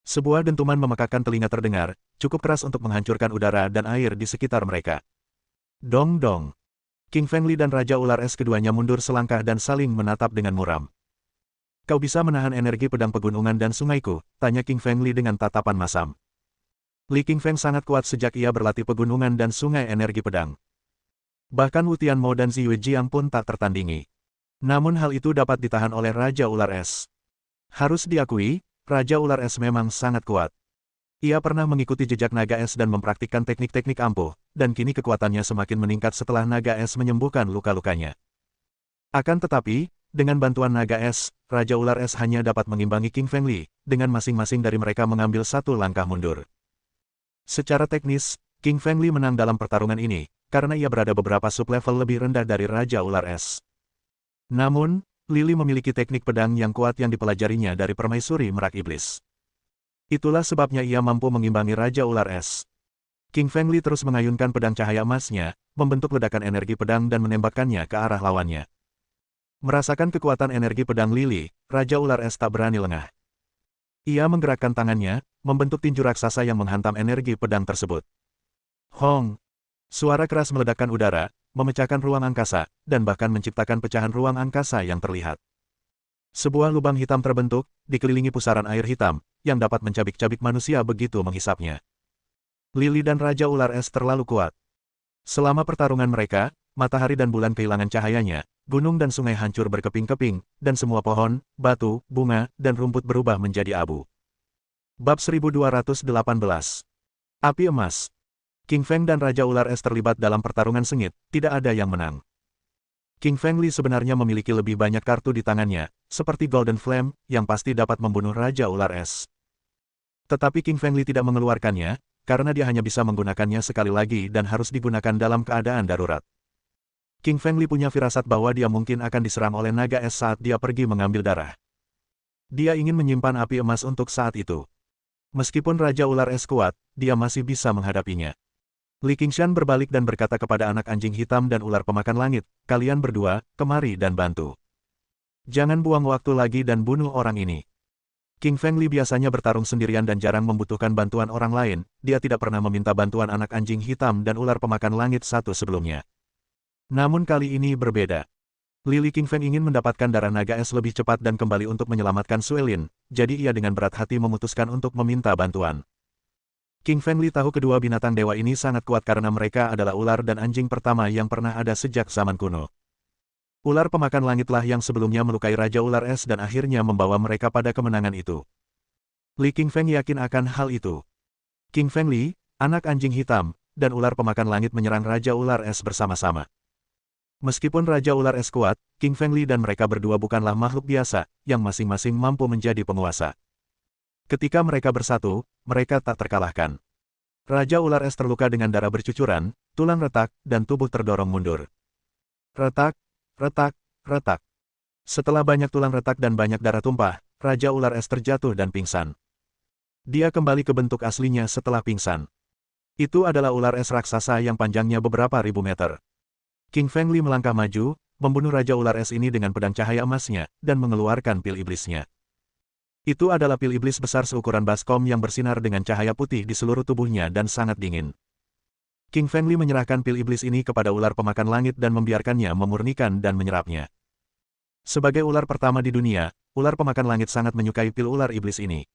Sebuah dentuman memekakkan telinga terdengar, cukup keras untuk menghancurkan udara dan air di sekitar mereka. Dong dong. King Fengli dan Raja Ular Es keduanya mundur selangkah dan saling menatap dengan muram. Kau bisa menahan energi pedang pegunungan dan sungaiku, tanya King Fengli dengan tatapan masam. Li Qingfeng sangat kuat sejak ia berlatih pegunungan dan sungai energi pedang. Bahkan Wu Tianmo dan Ziyu Jiang pun tak tertandingi. Namun hal itu dapat ditahan oleh Raja Ular Es. Harus diakui, Raja Ular Es memang sangat kuat. Ia pernah mengikuti jejak naga es dan mempraktikkan teknik-teknik ampuh, dan kini kekuatannya semakin meningkat setelah naga es menyembuhkan luka-lukanya. Akan tetapi, dengan bantuan naga es, Raja Ular Es hanya dapat mengimbangi King Fengli, dengan masing-masing dari mereka mengambil satu langkah mundur. Secara teknis, King Fengli menang dalam pertarungan ini, karena ia berada beberapa sub-level lebih rendah dari Raja Ular Es. Namun, Lily memiliki teknik pedang yang kuat yang dipelajarinya dari permaisuri Merak Iblis. Itulah sebabnya ia mampu mengimbangi Raja Ular Es. King Fengli terus mengayunkan pedang cahaya emasnya, membentuk ledakan energi pedang dan menembakkannya ke arah lawannya. Merasakan kekuatan energi pedang Lily, Raja Ular Es tak berani lengah. Ia menggerakkan tangannya, membentuk tinju raksasa yang menghantam energi pedang tersebut. Hong! Suara keras meledakkan udara, memecahkan ruang angkasa, dan bahkan menciptakan pecahan ruang angkasa yang terlihat. Sebuah lubang hitam terbentuk, dikelilingi pusaran air hitam, yang dapat mencabik-cabik manusia begitu menghisapnya. Lily dan Raja Ular Es terlalu kuat. Selama pertarungan mereka, matahari dan bulan kehilangan cahayanya, gunung dan sungai hancur berkeping-keping, dan semua pohon, batu, bunga, dan rumput berubah menjadi abu. Bab 1218. Api Emas. King Feng dan Raja Ular Es terlibat dalam pertarungan sengit, tidak ada yang menang. King Fengli sebenarnya memiliki lebih banyak kartu di tangannya, seperti Golden Flame, yang pasti dapat membunuh Raja Ular Es. Tetapi King Fengli tidak mengeluarkannya, karena dia hanya bisa menggunakannya sekali lagi dan harus digunakan dalam keadaan darurat. King Fengli punya firasat bahwa dia mungkin akan diserang oleh naga es saat dia pergi mengambil darah. Dia ingin menyimpan api emas untuk saat itu. Meskipun Raja Ular Es kuat, dia masih bisa menghadapinya. Li Qingshan berbalik dan berkata kepada anak anjing hitam dan ular pemakan langit, kalian berdua, kemari dan bantu. Jangan buang waktu lagi dan bunuh orang ini. King Fengli biasanya bertarung sendirian dan jarang membutuhkan bantuan orang lain, dia tidak pernah meminta bantuan anak anjing hitam dan ular pemakan langit satu sebelumnya. Namun kali ini berbeda. Li Qingfeng ingin mendapatkan darah naga es lebih cepat dan kembali untuk menyelamatkan Suelin, jadi ia dengan berat hati memutuskan untuk meminta bantuan. King Fengli tahu kedua binatang dewa ini sangat kuat karena mereka adalah ular dan anjing pertama yang pernah ada sejak zaman kuno. Ular pemakan langitlah yang sebelumnya melukai Raja Ular Es dan akhirnya membawa mereka pada kemenangan itu. Li Qingfeng yakin akan hal itu. King Fengli, anak anjing hitam, dan ular pemakan langit menyerang Raja Ular Es bersama-sama. Meskipun Raja Ular Es kuat, King Fengli dan mereka berdua bukanlah makhluk biasa, yang masing-masing mampu menjadi penguasa. Ketika mereka bersatu, mereka tak terkalahkan. Raja Ular Es terluka dengan darah bercucuran, tulang retak, dan tubuh terdorong mundur. Retak, retak, retak. Setelah banyak tulang retak dan banyak darah tumpah, Raja Ular Es terjatuh dan pingsan. Dia kembali ke bentuk aslinya setelah pingsan. Itu adalah ular es raksasa yang panjangnya beberapa ribu meter. King Fengli melangkah maju, membunuh Raja Ular Es ini dengan pedang cahaya emasnya, dan mengeluarkan pil iblisnya. Itu adalah pil iblis besar seukuran baskom yang bersinar dengan cahaya putih di seluruh tubuhnya dan sangat dingin. King Fengli menyerahkan pil iblis ini kepada ular pemakan langit dan membiarkannya memurnikan dan menyerapnya. Sebagai ular pertama di dunia, ular pemakan langit sangat menyukai pil ular iblis ini.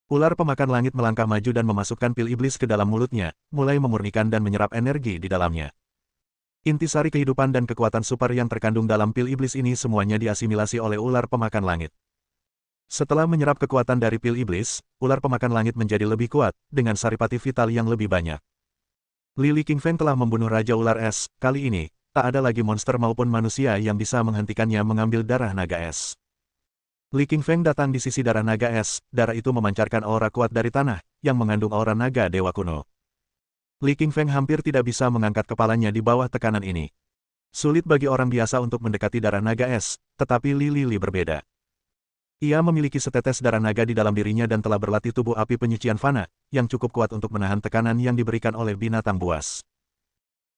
Ular pemakan langit melangkah maju dan memasukkan pil iblis ke dalam mulutnya, mulai memurnikan dan menyerap energi di dalamnya. Intisari kehidupan dan kekuatan super yang terkandung dalam pil iblis ini semuanya diasimilasi oleh ular pemakan langit. Setelah menyerap kekuatan dari pil iblis, ular pemakan langit menjadi lebih kuat, dengan saripati vital yang lebih banyak. Lily King Feng telah membunuh Raja Ular Es. Kali ini, tak ada lagi monster maupun manusia yang bisa menghentikannya mengambil darah naga es. Li King Feng datang di sisi darah naga es. Darah itu memancarkan aura kuat dari tanah, yang mengandung aura naga dewa kuno. Li King Feng hampir tidak bisa mengangkat kepalanya di bawah tekanan ini. Sulit bagi orang biasa untuk mendekati darah naga es, tetapi Li berbeda. Ia memiliki setetes darah naga di dalam dirinya dan telah berlatih tubuh api penyucian fana, yang cukup kuat untuk menahan tekanan yang diberikan oleh binatang buas.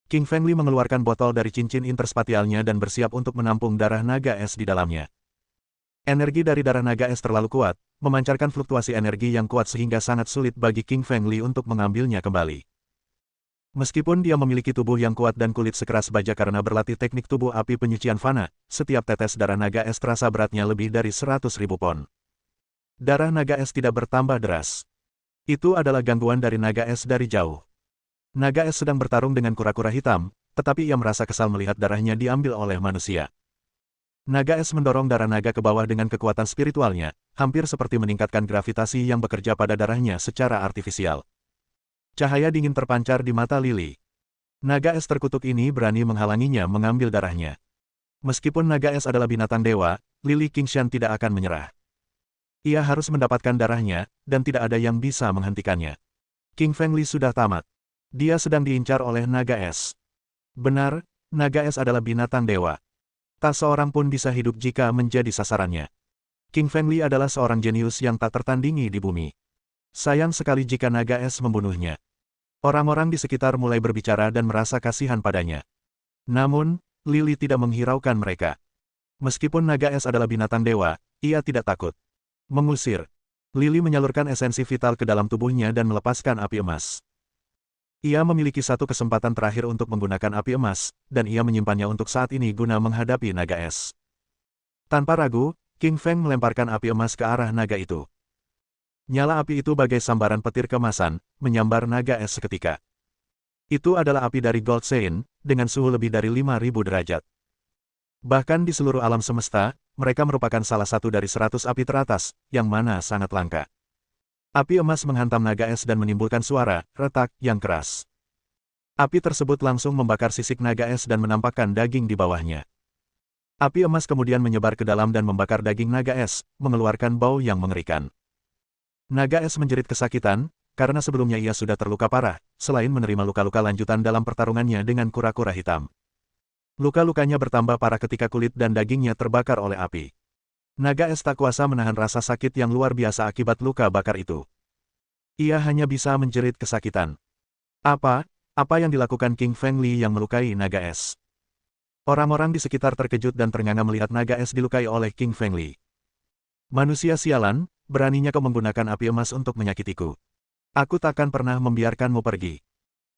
King Feng Li mengeluarkan botol dari cincin interspatialnya dan bersiap untuk menampung darah naga es di dalamnya. Energi dari darah naga es terlalu kuat, memancarkan fluktuasi energi yang kuat sehingga sangat sulit bagi King Feng Li untuk mengambilnya kembali. Meskipun dia memiliki tubuh yang kuat dan kulit sekeras baja karena berlatih teknik tubuh api penyucian fana, setiap tetes darah naga es terasa beratnya lebih dari 100.000 pon. Darah naga es tidak bertambah deras. Itu adalah gangguan dari naga es dari jauh. Naga es sedang bertarung dengan kura-kura hitam, tetapi ia merasa kesal melihat darahnya diambil oleh manusia. Naga es mendorong darah naga ke bawah dengan kekuatan spiritualnya, hampir seperti meningkatkan gravitasi yang bekerja pada darahnya secara artifisial. Cahaya dingin terpancar di mata Lily. Naga es terkutuk ini berani menghalanginya mengambil darahnya. Meskipun naga es adalah binatang dewa, Lily Qingshan tidak akan menyerah. Ia harus mendapatkan darahnya, dan tidak ada yang bisa menghentikannya. King Feng Li sudah tamat. Dia sedang diincar oleh naga es. Benar, naga es adalah binatang dewa. Tak seorang pun bisa hidup jika menjadi sasarannya. King Feng Li adalah seorang jenius yang tak tertandingi di bumi. Sayang sekali jika naga es membunuhnya. Orang-orang di sekitar mulai berbicara dan merasa kasihan padanya. Namun, Lily tidak menghiraukan mereka. Meskipun naga es adalah binatang dewa, ia tidak takut. Mengusir. Lily menyalurkan esensi vital ke dalam tubuhnya dan melepaskan api emas. Ia memiliki satu kesempatan terakhir untuk menggunakan api emas, dan ia menyimpannya untuk saat ini guna menghadapi naga es. Tanpa ragu, King Feng melemparkan api emas ke arah naga itu. Nyala api itu bagai sambaran petir kemasan, menyambar naga es seketika. Itu adalah api dari Gold Sein, dengan suhu lebih dari 5.000 derajat. Bahkan di seluruh alam semesta, mereka merupakan salah satu dari 100 api teratas, yang mana sangat langka. Api emas menghantam naga es dan menimbulkan suara retak yang keras. Api tersebut langsung membakar sisik naga es dan menampakkan daging di bawahnya. Api emas kemudian menyebar ke dalam dan membakar daging naga es, mengeluarkan bau yang mengerikan. Naga es menjerit kesakitan, karena sebelumnya ia sudah terluka parah, selain menerima luka-luka lanjutan dalam pertarungannya dengan kura-kura hitam. Luka-lukanya bertambah parah ketika kulit dan dagingnya terbakar oleh api. Naga es tak kuasa menahan rasa sakit yang luar biasa akibat luka bakar itu. Ia hanya bisa menjerit kesakitan. Apa yang dilakukan King Feng Li yang melukai naga es? Orang-orang di sekitar terkejut dan ternganga melihat naga es dilukai oleh King Feng Li. Manusia sialan, beraninya kau menggunakan api emas untuk menyakitiku. Aku takkan pernah membiarkanmu pergi.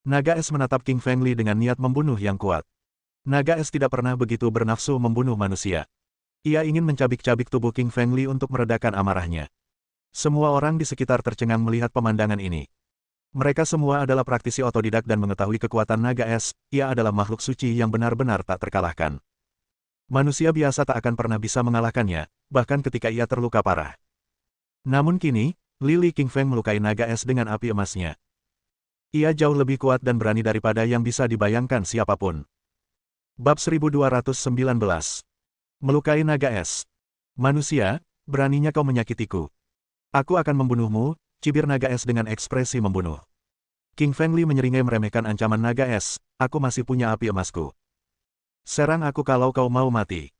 Naga es menatap King Feng Li dengan niat membunuh yang kuat. Naga es tidak pernah begitu bernafsu membunuh manusia. Ia ingin mencabik-cabik tubuh King Feng Li untuk meredakan amarahnya. Semua orang di sekitar tercengang melihat pemandangan ini. Mereka semua adalah praktisi otodidak dan mengetahui kekuatan naga es, ia adalah makhluk suci yang benar-benar tak terkalahkan. Manusia biasa tak akan pernah bisa mengalahkannya, bahkan ketika ia terluka parah. Namun kini, Lily King Feng melukai naga es dengan api emasnya. Ia jauh lebih kuat dan berani daripada yang bisa dibayangkan siapapun. Bab 1219. Melukai naga es. Manusia, beraninya kau menyakitiku. Aku akan membunuhmu, cibir naga es dengan ekspresi membunuh. King Feng Li menyeringai meremehkan ancaman naga es, aku masih punya api emasku. Serang aku kalau kau mau mati.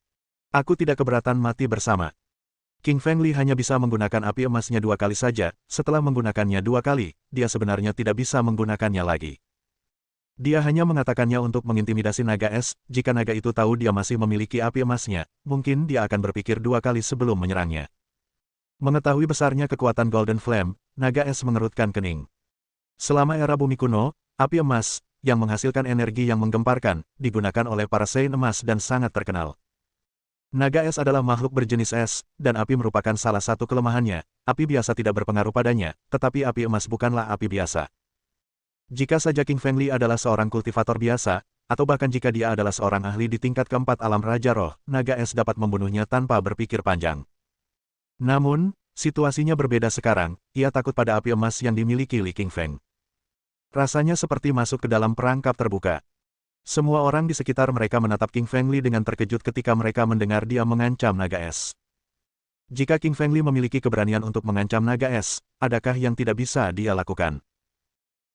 Aku tidak keberatan mati bersama. King Feng Li hanya bisa menggunakan api emasnya 2 kali saja, setelah menggunakannya 2 kali, dia sebenarnya tidak bisa menggunakannya lagi. Dia hanya mengatakannya untuk mengintimidasi naga es, jika naga itu tahu dia masih memiliki api emasnya, mungkin dia akan berpikir 2 kali sebelum menyerangnya. Mengetahui besarnya kekuatan Golden Flame, naga es mengerutkan kening. Selama era bumi kuno, api emas, yang menghasilkan energi yang menggemparkan, digunakan oleh para Saint emas dan sangat terkenal. Naga es adalah makhluk berjenis es, dan api merupakan salah satu kelemahannya. Api biasa tidak berpengaruh padanya, tetapi api emas bukanlah api biasa. Jika saja King Feng Li adalah seorang kultivator biasa, atau bahkan jika dia adalah seorang ahli di tingkat keempat alam Raja Roh, naga es dapat membunuhnya tanpa berpikir panjang. Namun, situasinya berbeda sekarang, ia takut pada api emas yang dimiliki Li Qingfeng. Rasanya seperti masuk ke dalam perangkap terbuka. Semua orang di sekitar mereka menatap King Feng Li dengan terkejut ketika mereka mendengar dia mengancam naga es. Jika King Feng Li memiliki keberanian untuk mengancam naga es, adakah yang tidak bisa dia lakukan?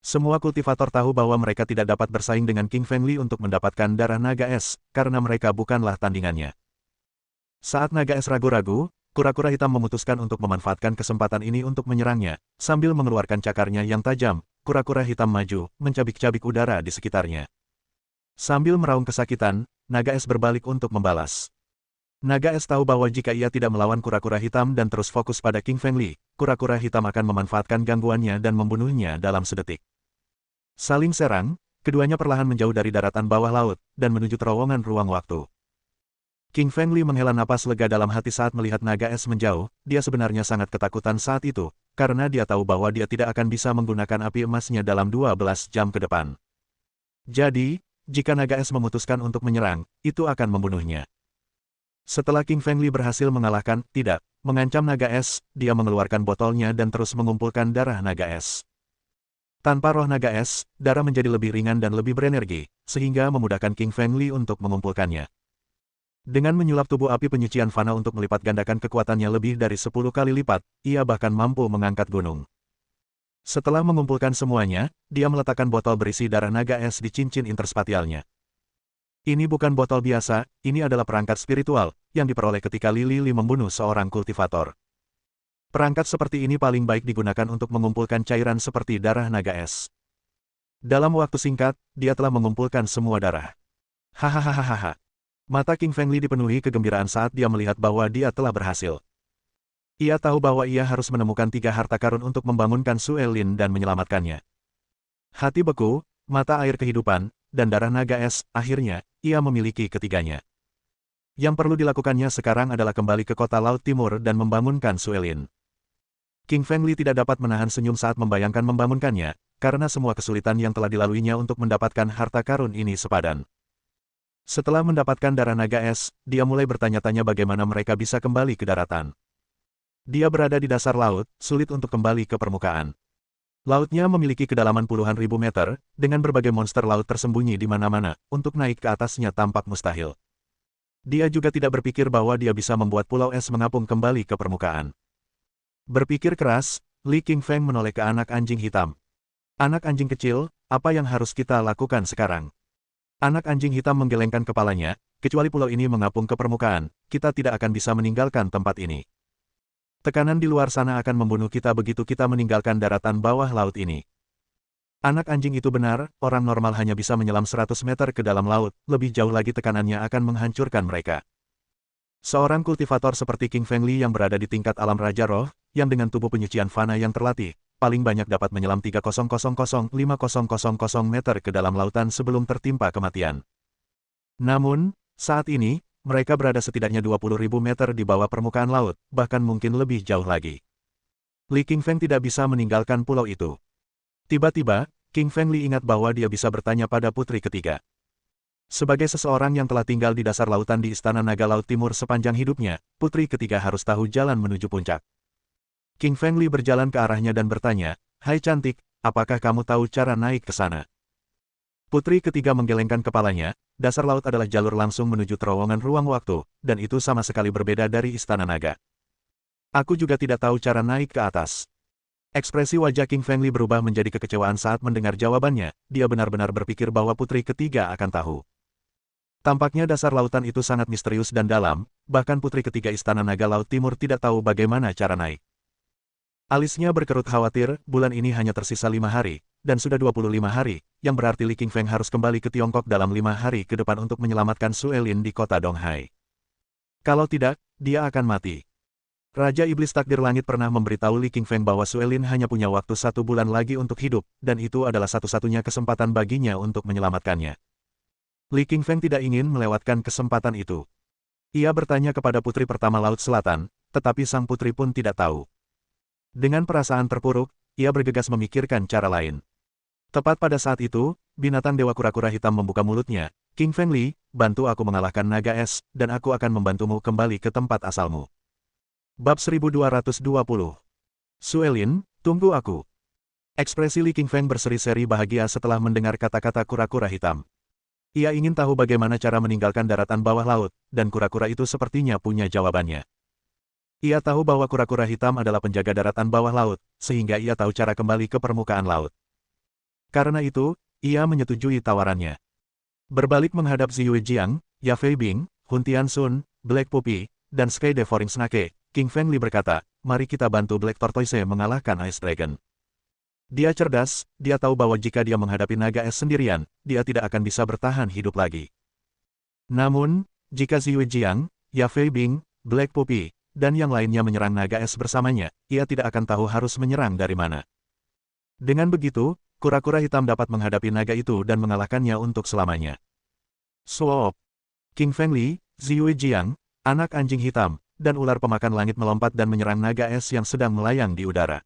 Semua kultivator tahu bahwa mereka tidak dapat bersaing dengan King Feng Li untuk mendapatkan darah naga es, karena mereka bukanlah tandingannya. Saat naga es ragu-ragu, kura-kura hitam memutuskan untuk memanfaatkan kesempatan ini untuk menyerangnya. Sambil mengeluarkan cakarnya yang tajam, kura-kura hitam maju, mencabik-cabik udara di sekitarnya. Sambil meraung kesakitan, naga es berbalik untuk membalas. Naga es tahu bahwa jika ia tidak melawan kura-kura hitam dan terus fokus pada King Feng Li, kura-kura hitam akan memanfaatkan gangguannya dan membunuhnya dalam sedetik. Saling serang, keduanya perlahan menjauh dari daratan bawah laut, dan menuju terowongan ruang waktu. King Feng Li menghela napas lega dalam hati saat melihat naga es menjauh. Dia sebenarnya sangat ketakutan saat itu, karena dia tahu bahwa dia tidak akan bisa menggunakan api emasnya dalam 12 jam ke depan. Jadi, jika naga es memutuskan untuk menyerang, itu akan membunuhnya. Setelah King Feng Li berhasil mengancam naga es, dia mengeluarkan botolnya dan terus mengumpulkan darah naga es. Tanpa roh naga es, darah menjadi lebih ringan dan lebih berenergi, sehingga memudahkan King Feng Li untuk mengumpulkannya. Dengan menyulap tubuh api penyucian fana untuk melipat gandakan kekuatannya lebih dari 10 kali lipat, ia bahkan mampu mengangkat gunung. Setelah mengumpulkan semuanya, dia meletakkan botol berisi darah naga es di cincin interspatialnya. Ini bukan botol biasa, ini adalah perangkat spiritual, yang diperoleh ketika Li Li membunuh seorang kultivator. Perangkat seperti ini paling baik digunakan untuk mengumpulkan cairan seperti darah naga es. Dalam waktu singkat, dia telah mengumpulkan semua darah. Hahaha. Mata King Feng Li dipenuhi kegembiraan saat dia melihat bahwa dia telah berhasil. Ia tahu bahwa ia harus menemukan 3 harta karun untuk membangunkan Su Lin dan menyelamatkannya. Hati beku, mata air kehidupan, dan darah naga es, akhirnya, ia memiliki ketiganya. Yang perlu dilakukannya sekarang adalah kembali ke kota Laut Timur dan membangunkan Su Lin. King Feng Li tidak dapat menahan senyum saat membayangkan membangunkannya, karena semua kesulitan yang telah dilaluinya untuk mendapatkan harta karun ini sepadan. Setelah mendapatkan darah naga es, dia mulai bertanya-tanya bagaimana mereka bisa kembali ke daratan. Dia berada di dasar laut, sulit untuk kembali ke permukaan. Lautnya memiliki kedalaman puluhan ribu meter, dengan berbagai monster laut tersembunyi di mana-mana, untuk naik ke atasnya tampak mustahil. Dia juga tidak berpikir bahwa dia bisa membuat pulau es mengapung kembali ke permukaan. Berpikir keras, Li Qingfeng menoleh ke anak anjing hitam. Anak anjing kecil, apa yang harus kita lakukan sekarang? Anak anjing hitam menggelengkan kepalanya, kecuali pulau ini mengapung ke permukaan, kita tidak akan bisa meninggalkan tempat ini. Tekanan di luar sana akan membunuh kita begitu kita meninggalkan daratan bawah laut ini. Anak anjing itu benar, orang normal hanya bisa menyelam 100 meter ke dalam laut, lebih jauh lagi tekanannya akan menghancurkan mereka. Seorang kultivator seperti King Feng Li yang berada di tingkat alam Raja Roh, yang dengan tubuh penyucian fana yang terlatih, paling banyak dapat menyelam 3.000-5.000 meter ke dalam lautan sebelum tertimpa kematian. Namun, saat ini, mereka berada setidaknya 20.000 meter di bawah permukaan laut, bahkan mungkin lebih jauh lagi. Li Qingfeng tidak bisa meninggalkan pulau itu. Tiba-tiba, King Feng Li ingat bahwa dia bisa bertanya pada putri ketiga. Sebagai seseorang yang telah tinggal di dasar lautan di Istana Naga Laut Timur sepanjang hidupnya, putri ketiga harus tahu jalan menuju puncak. King Feng Li berjalan ke arahnya dan bertanya, "Hai cantik, apakah kamu tahu cara naik ke sana?" Putri ketiga menggelengkan kepalanya, dasar laut adalah jalur langsung menuju terowongan ruang waktu, dan itu sama sekali berbeda dari Istana Naga. Aku juga tidak tahu cara naik ke atas. Ekspresi wajah King Feng Li berubah menjadi kekecewaan saat mendengar jawabannya, dia benar-benar berpikir bahwa putri ketiga akan tahu. Tampaknya dasar lautan itu sangat misterius dan dalam, bahkan putri ketiga Istana Naga Laut Timur tidak tahu bagaimana cara naik. Alisnya berkerut khawatir, bulan ini hanya tersisa 5 hari, dan sudah 25 hari, yang berarti Li Qingfeng harus kembali ke Tiongkok dalam 5 hari ke depan untuk menyelamatkan Su Lin di kota Donghai. Kalau tidak, dia akan mati. Raja Iblis Takdir Langit pernah memberitahu Li Qingfeng bahwa Su Lin hanya punya waktu 1 bulan lagi untuk hidup, dan itu adalah satu-satunya kesempatan baginya untuk menyelamatkannya. Li Qingfeng tidak ingin melewatkan kesempatan itu. Ia bertanya kepada putri pertama Laut Selatan, tetapi sang putri pun tidak tahu. Dengan perasaan terpuruk, ia bergegas memikirkan cara lain. Tepat pada saat itu, binatang dewa kura-kura hitam membuka mulutnya. King Fengli, bantu aku mengalahkan naga es, dan aku akan membantumu kembali ke tempat asalmu. Bab 1220. Suelin, tunggu aku. Ekspresi Li Qingfeng berseri-seri bahagia setelah mendengar kata-kata kura-kura hitam. Ia ingin tahu bagaimana cara meninggalkan daratan bawah laut, dan kura-kura itu sepertinya punya jawabannya. Ia tahu bahwa kura-kura hitam adalah penjaga daratan bawah laut, sehingga ia tahu cara kembali ke permukaan laut. Karena itu, ia menyetujui tawarannya. Berbalik menghadap Ziyu Jiang, Ya Fei Bing, Hun Tianxun, Black Puppy, dan Sky Devouring Snake, King Fengli berkata, mari kita bantu Black Tortoise mengalahkan Ice Dragon. Dia cerdas, dia tahu bahwa jika dia menghadapi naga es sendirian, dia tidak akan bisa bertahan hidup lagi. Namun, jika Ziyu Jiang, Ya Fei Bing, Black Puppy, dan yang lainnya menyerang naga es bersamanya, ia tidak akan tahu harus menyerang dari mana. Dengan begitu, kura-kura hitam dapat menghadapi naga itu dan mengalahkannya untuk selamanya. Swap. King Fengli, Ziyu Jiang, anak anjing hitam, dan ular pemakan langit melompat dan menyerang naga es yang sedang melayang di udara.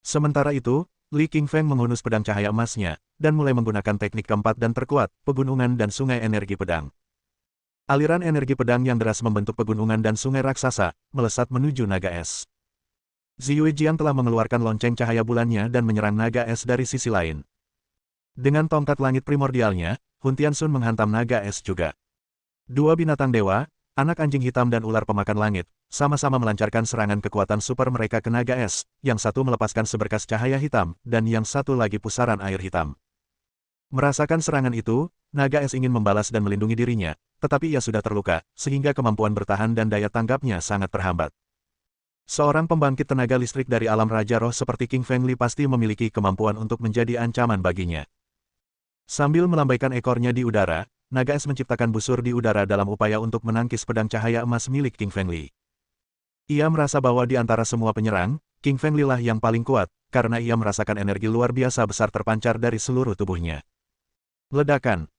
Sementara itu, Li Qingfeng menghunus pedang cahaya emasnya, dan mulai menggunakan teknik keempat dan terkuat, pegunungan dan sungai energi pedang. Aliran energi pedang yang deras membentuk pegunungan dan sungai raksasa, melesat menuju naga es. Ziyu Jiang telah mengeluarkan lonceng cahaya bulannya dan menyerang naga es dari sisi lain. Dengan tongkat langit primordialnya, Hun Tianxun menghantam naga es juga. Dua binatang dewa, anak anjing hitam dan ular pemakan langit, sama-sama melancarkan serangan kekuatan super mereka ke naga es, yang satu melepaskan seberkas cahaya hitam, dan yang satu lagi pusaran air hitam. Merasakan serangan itu, naga es ingin membalas dan melindungi dirinya, tetapi ia sudah terluka, sehingga kemampuan bertahan dan daya tanggapnya sangat terhambat. Seorang pembangkit tenaga listrik dari alam Raja Roh seperti King Fengli pasti memiliki kemampuan untuk menjadi ancaman baginya. Sambil melambaikan ekornya di udara, naga es menciptakan busur di udara dalam upaya untuk menangkis pedang cahaya emas milik King Fengli. Ia merasa bahwa di antara semua penyerang, King Fengli lah yang paling kuat, karena ia merasakan energi luar biasa besar terpancar dari seluruh tubuhnya. Ledakan.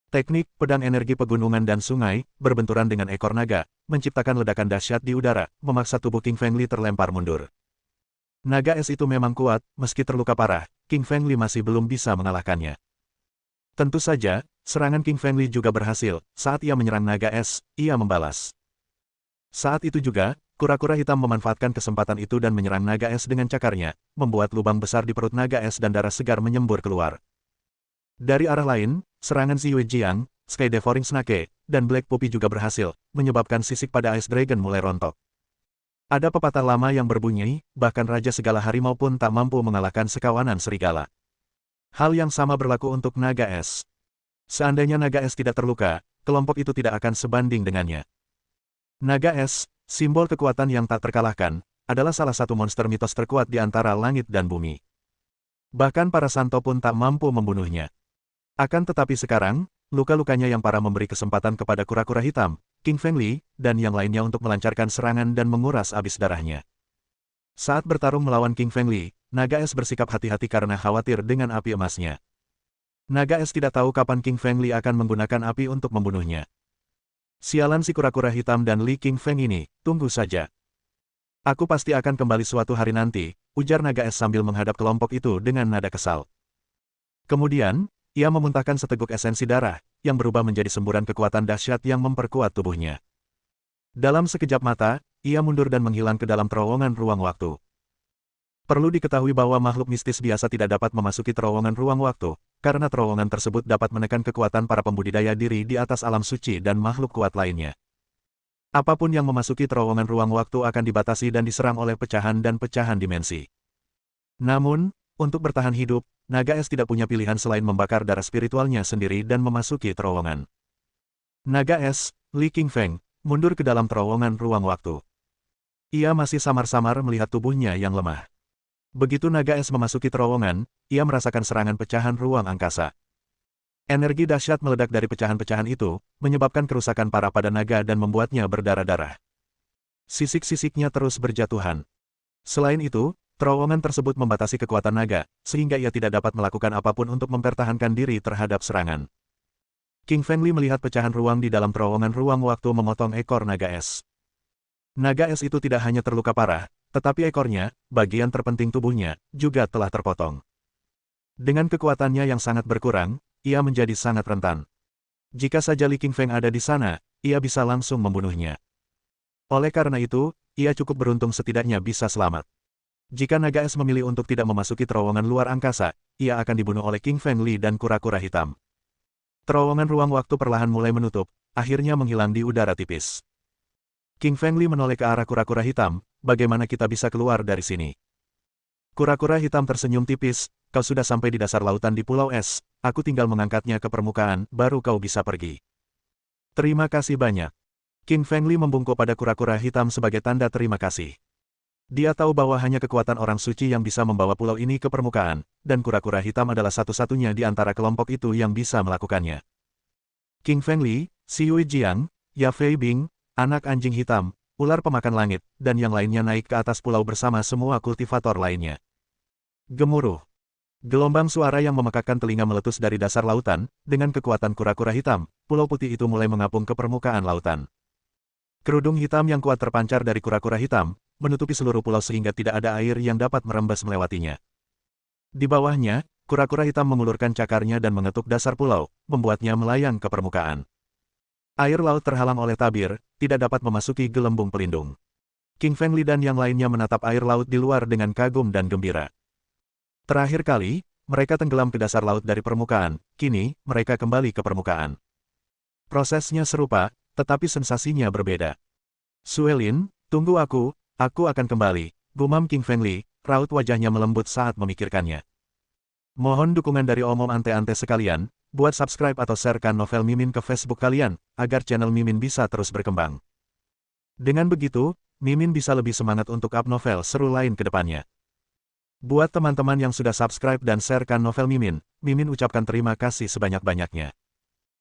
Teknik pedang energi pegunungan dan sungai berbenturan dengan ekor naga, menciptakan ledakan dahsyat di udara, memaksa tubuh King Fengli terlempar mundur. Naga es itu memang kuat, meski terluka parah, King Fengli masih belum bisa mengalahkannya. Tentu saja, serangan King Fengli juga berhasil. Saat ia menyerang naga es, ia membalas. Saat itu juga, kura-kura hitam memanfaatkan kesempatan itu dan menyerang naga es dengan cakarnya, membuat lubang besar di perut naga es dan darah segar menyembur keluar. Dari arah lain, serangan Ziyu Jiang, Sky Devouring Snake, dan Black Puppy juga berhasil, menyebabkan sisik pada Ice Dragon mulai rontok. Ada pepatah lama yang berbunyi, bahkan Raja Segala Harimau pun tak mampu mengalahkan sekawanan serigala. Hal yang sama berlaku untuk naga es. Seandainya naga es tidak terluka, kelompok itu tidak akan sebanding dengannya. Naga es, simbol kekuatan yang tak terkalahkan, adalah salah satu monster mitos terkuat di antara langit dan bumi. Bahkan para santo pun tak mampu membunuhnya. Akan tetapi sekarang, luka-lukanya yang parah memberi kesempatan kepada kura-kura hitam, King Fengli, dan yang lainnya untuk melancarkan serangan dan menguras habis darahnya. Saat bertarung melawan King Fengli, naga es bersikap hati-hati karena khawatir dengan api emasnya. Naga es tidak tahu kapan King Fengli akan menggunakan api untuk membunuhnya. Sialan si kura-kura hitam dan Li Qingfeng ini, tunggu saja. Aku pasti akan kembali suatu hari nanti, ujar naga es sambil menghadap kelompok itu dengan nada kesal. Kemudian, ia memuntahkan seteguk esensi darah, yang berubah menjadi semburan kekuatan dahsyat yang memperkuat tubuhnya. Dalam sekejap mata, ia mundur dan menghilang ke dalam terowongan ruang waktu. Perlu diketahui bahwa makhluk mistis biasa tidak dapat memasuki terowongan ruang waktu, karena terowongan tersebut dapat menekan kekuatan para pembudidaya diri di atas alam suci dan makhluk kuat lainnya. Apapun yang memasuki terowongan ruang waktu akan dibatasi dan diserang oleh pecahan dan pecahan dimensi. Namun, untuk bertahan hidup, naga es tidak punya pilihan selain membakar darah spiritualnya sendiri dan memasuki terowongan. Naga es, Li Qingfeng, mundur ke dalam terowongan ruang waktu. Ia masih samar-samar melihat tubuhnya yang lemah. Begitu naga es memasuki terowongan, ia merasakan serangan pecahan ruang angkasa. Energi dahsyat meledak dari pecahan-pecahan itu, menyebabkan kerusakan parah pada naga dan membuatnya berdarah-darah. Sisik-sisiknya terus berjatuhan. Selain itu, terowongan tersebut membatasi kekuatan naga, sehingga ia tidak dapat melakukan apapun untuk mempertahankan diri terhadap serangan. King Fengli melihat pecahan ruang di dalam terowongan ruang waktu memotong ekor naga es. Naga es itu tidak hanya terluka parah, tetapi ekornya, bagian terpenting tubuhnya, juga telah terpotong. Dengan kekuatannya yang sangat berkurang, ia menjadi sangat rentan. Jika saja Li Qingfeng ada di sana, ia bisa langsung membunuhnya. Oleh karena itu, ia cukup beruntung setidaknya bisa selamat. Jika naga es memilih untuk tidak memasuki terowongan luar angkasa, ia akan dibunuh oleh King Feng Li dan kura-kura hitam. Terowongan ruang waktu perlahan mulai menutup, akhirnya menghilang di udara tipis. King Feng Li menoleh ke arah kura-kura hitam, bagaimana kita bisa keluar dari sini? Kura-kura hitam tersenyum tipis, kau sudah sampai di dasar lautan di Pulau Es, aku tinggal mengangkatnya ke permukaan, baru kau bisa pergi. Terima kasih banyak. King Feng Li membungkuk pada kura-kura hitam sebagai tanda terima kasih. Dia tahu bahwa hanya kekuatan orang suci yang bisa membawa pulau ini ke permukaan, dan kura-kura hitam adalah satu-satunya di antara kelompok itu yang bisa melakukannya. King Feng Li, Xiu Jiang, Ya Fei Bing, anak anjing hitam, ular pemakan langit, dan yang lainnya naik ke atas pulau bersama semua kultivator lainnya. Gemuruh. Gelombang suara yang memekakkan telinga meletus dari dasar lautan, dengan kekuatan kura-kura hitam, pulau putih itu mulai mengapung ke permukaan lautan. Kerudung hitam yang kuat terpancar dari kura-kura hitam, menutupi seluruh pulau sehingga tidak ada air yang dapat merembes melewatinya. Di bawahnya, kura-kura hitam mengulurkan cakarnya dan mengetuk dasar pulau, membuatnya melayang ke permukaan. Air laut terhalang oleh tabir, tidak dapat memasuki gelembung pelindung. King Feng Li dan yang lainnya menatap air laut di luar dengan kagum dan gembira. Terakhir kali, mereka tenggelam ke dasar laut dari permukaan, kini, mereka kembali ke permukaan. Prosesnya serupa, tetapi sensasinya berbeda. Suelin, tunggu aku akan kembali, gumam King Feng Li, raut wajahnya melembut saat memikirkannya. Mohon dukungan dari omom ante-ante sekalian, buat subscribe atau sharekan novel Mimin ke Facebook kalian, agar channel Mimin bisa terus berkembang. Dengan begitu, Mimin bisa lebih semangat untuk up novel seru lain ke depannya. Buat teman-teman yang sudah subscribe dan sharekan novel Mimin, Mimin ucapkan terima kasih sebanyak-banyaknya.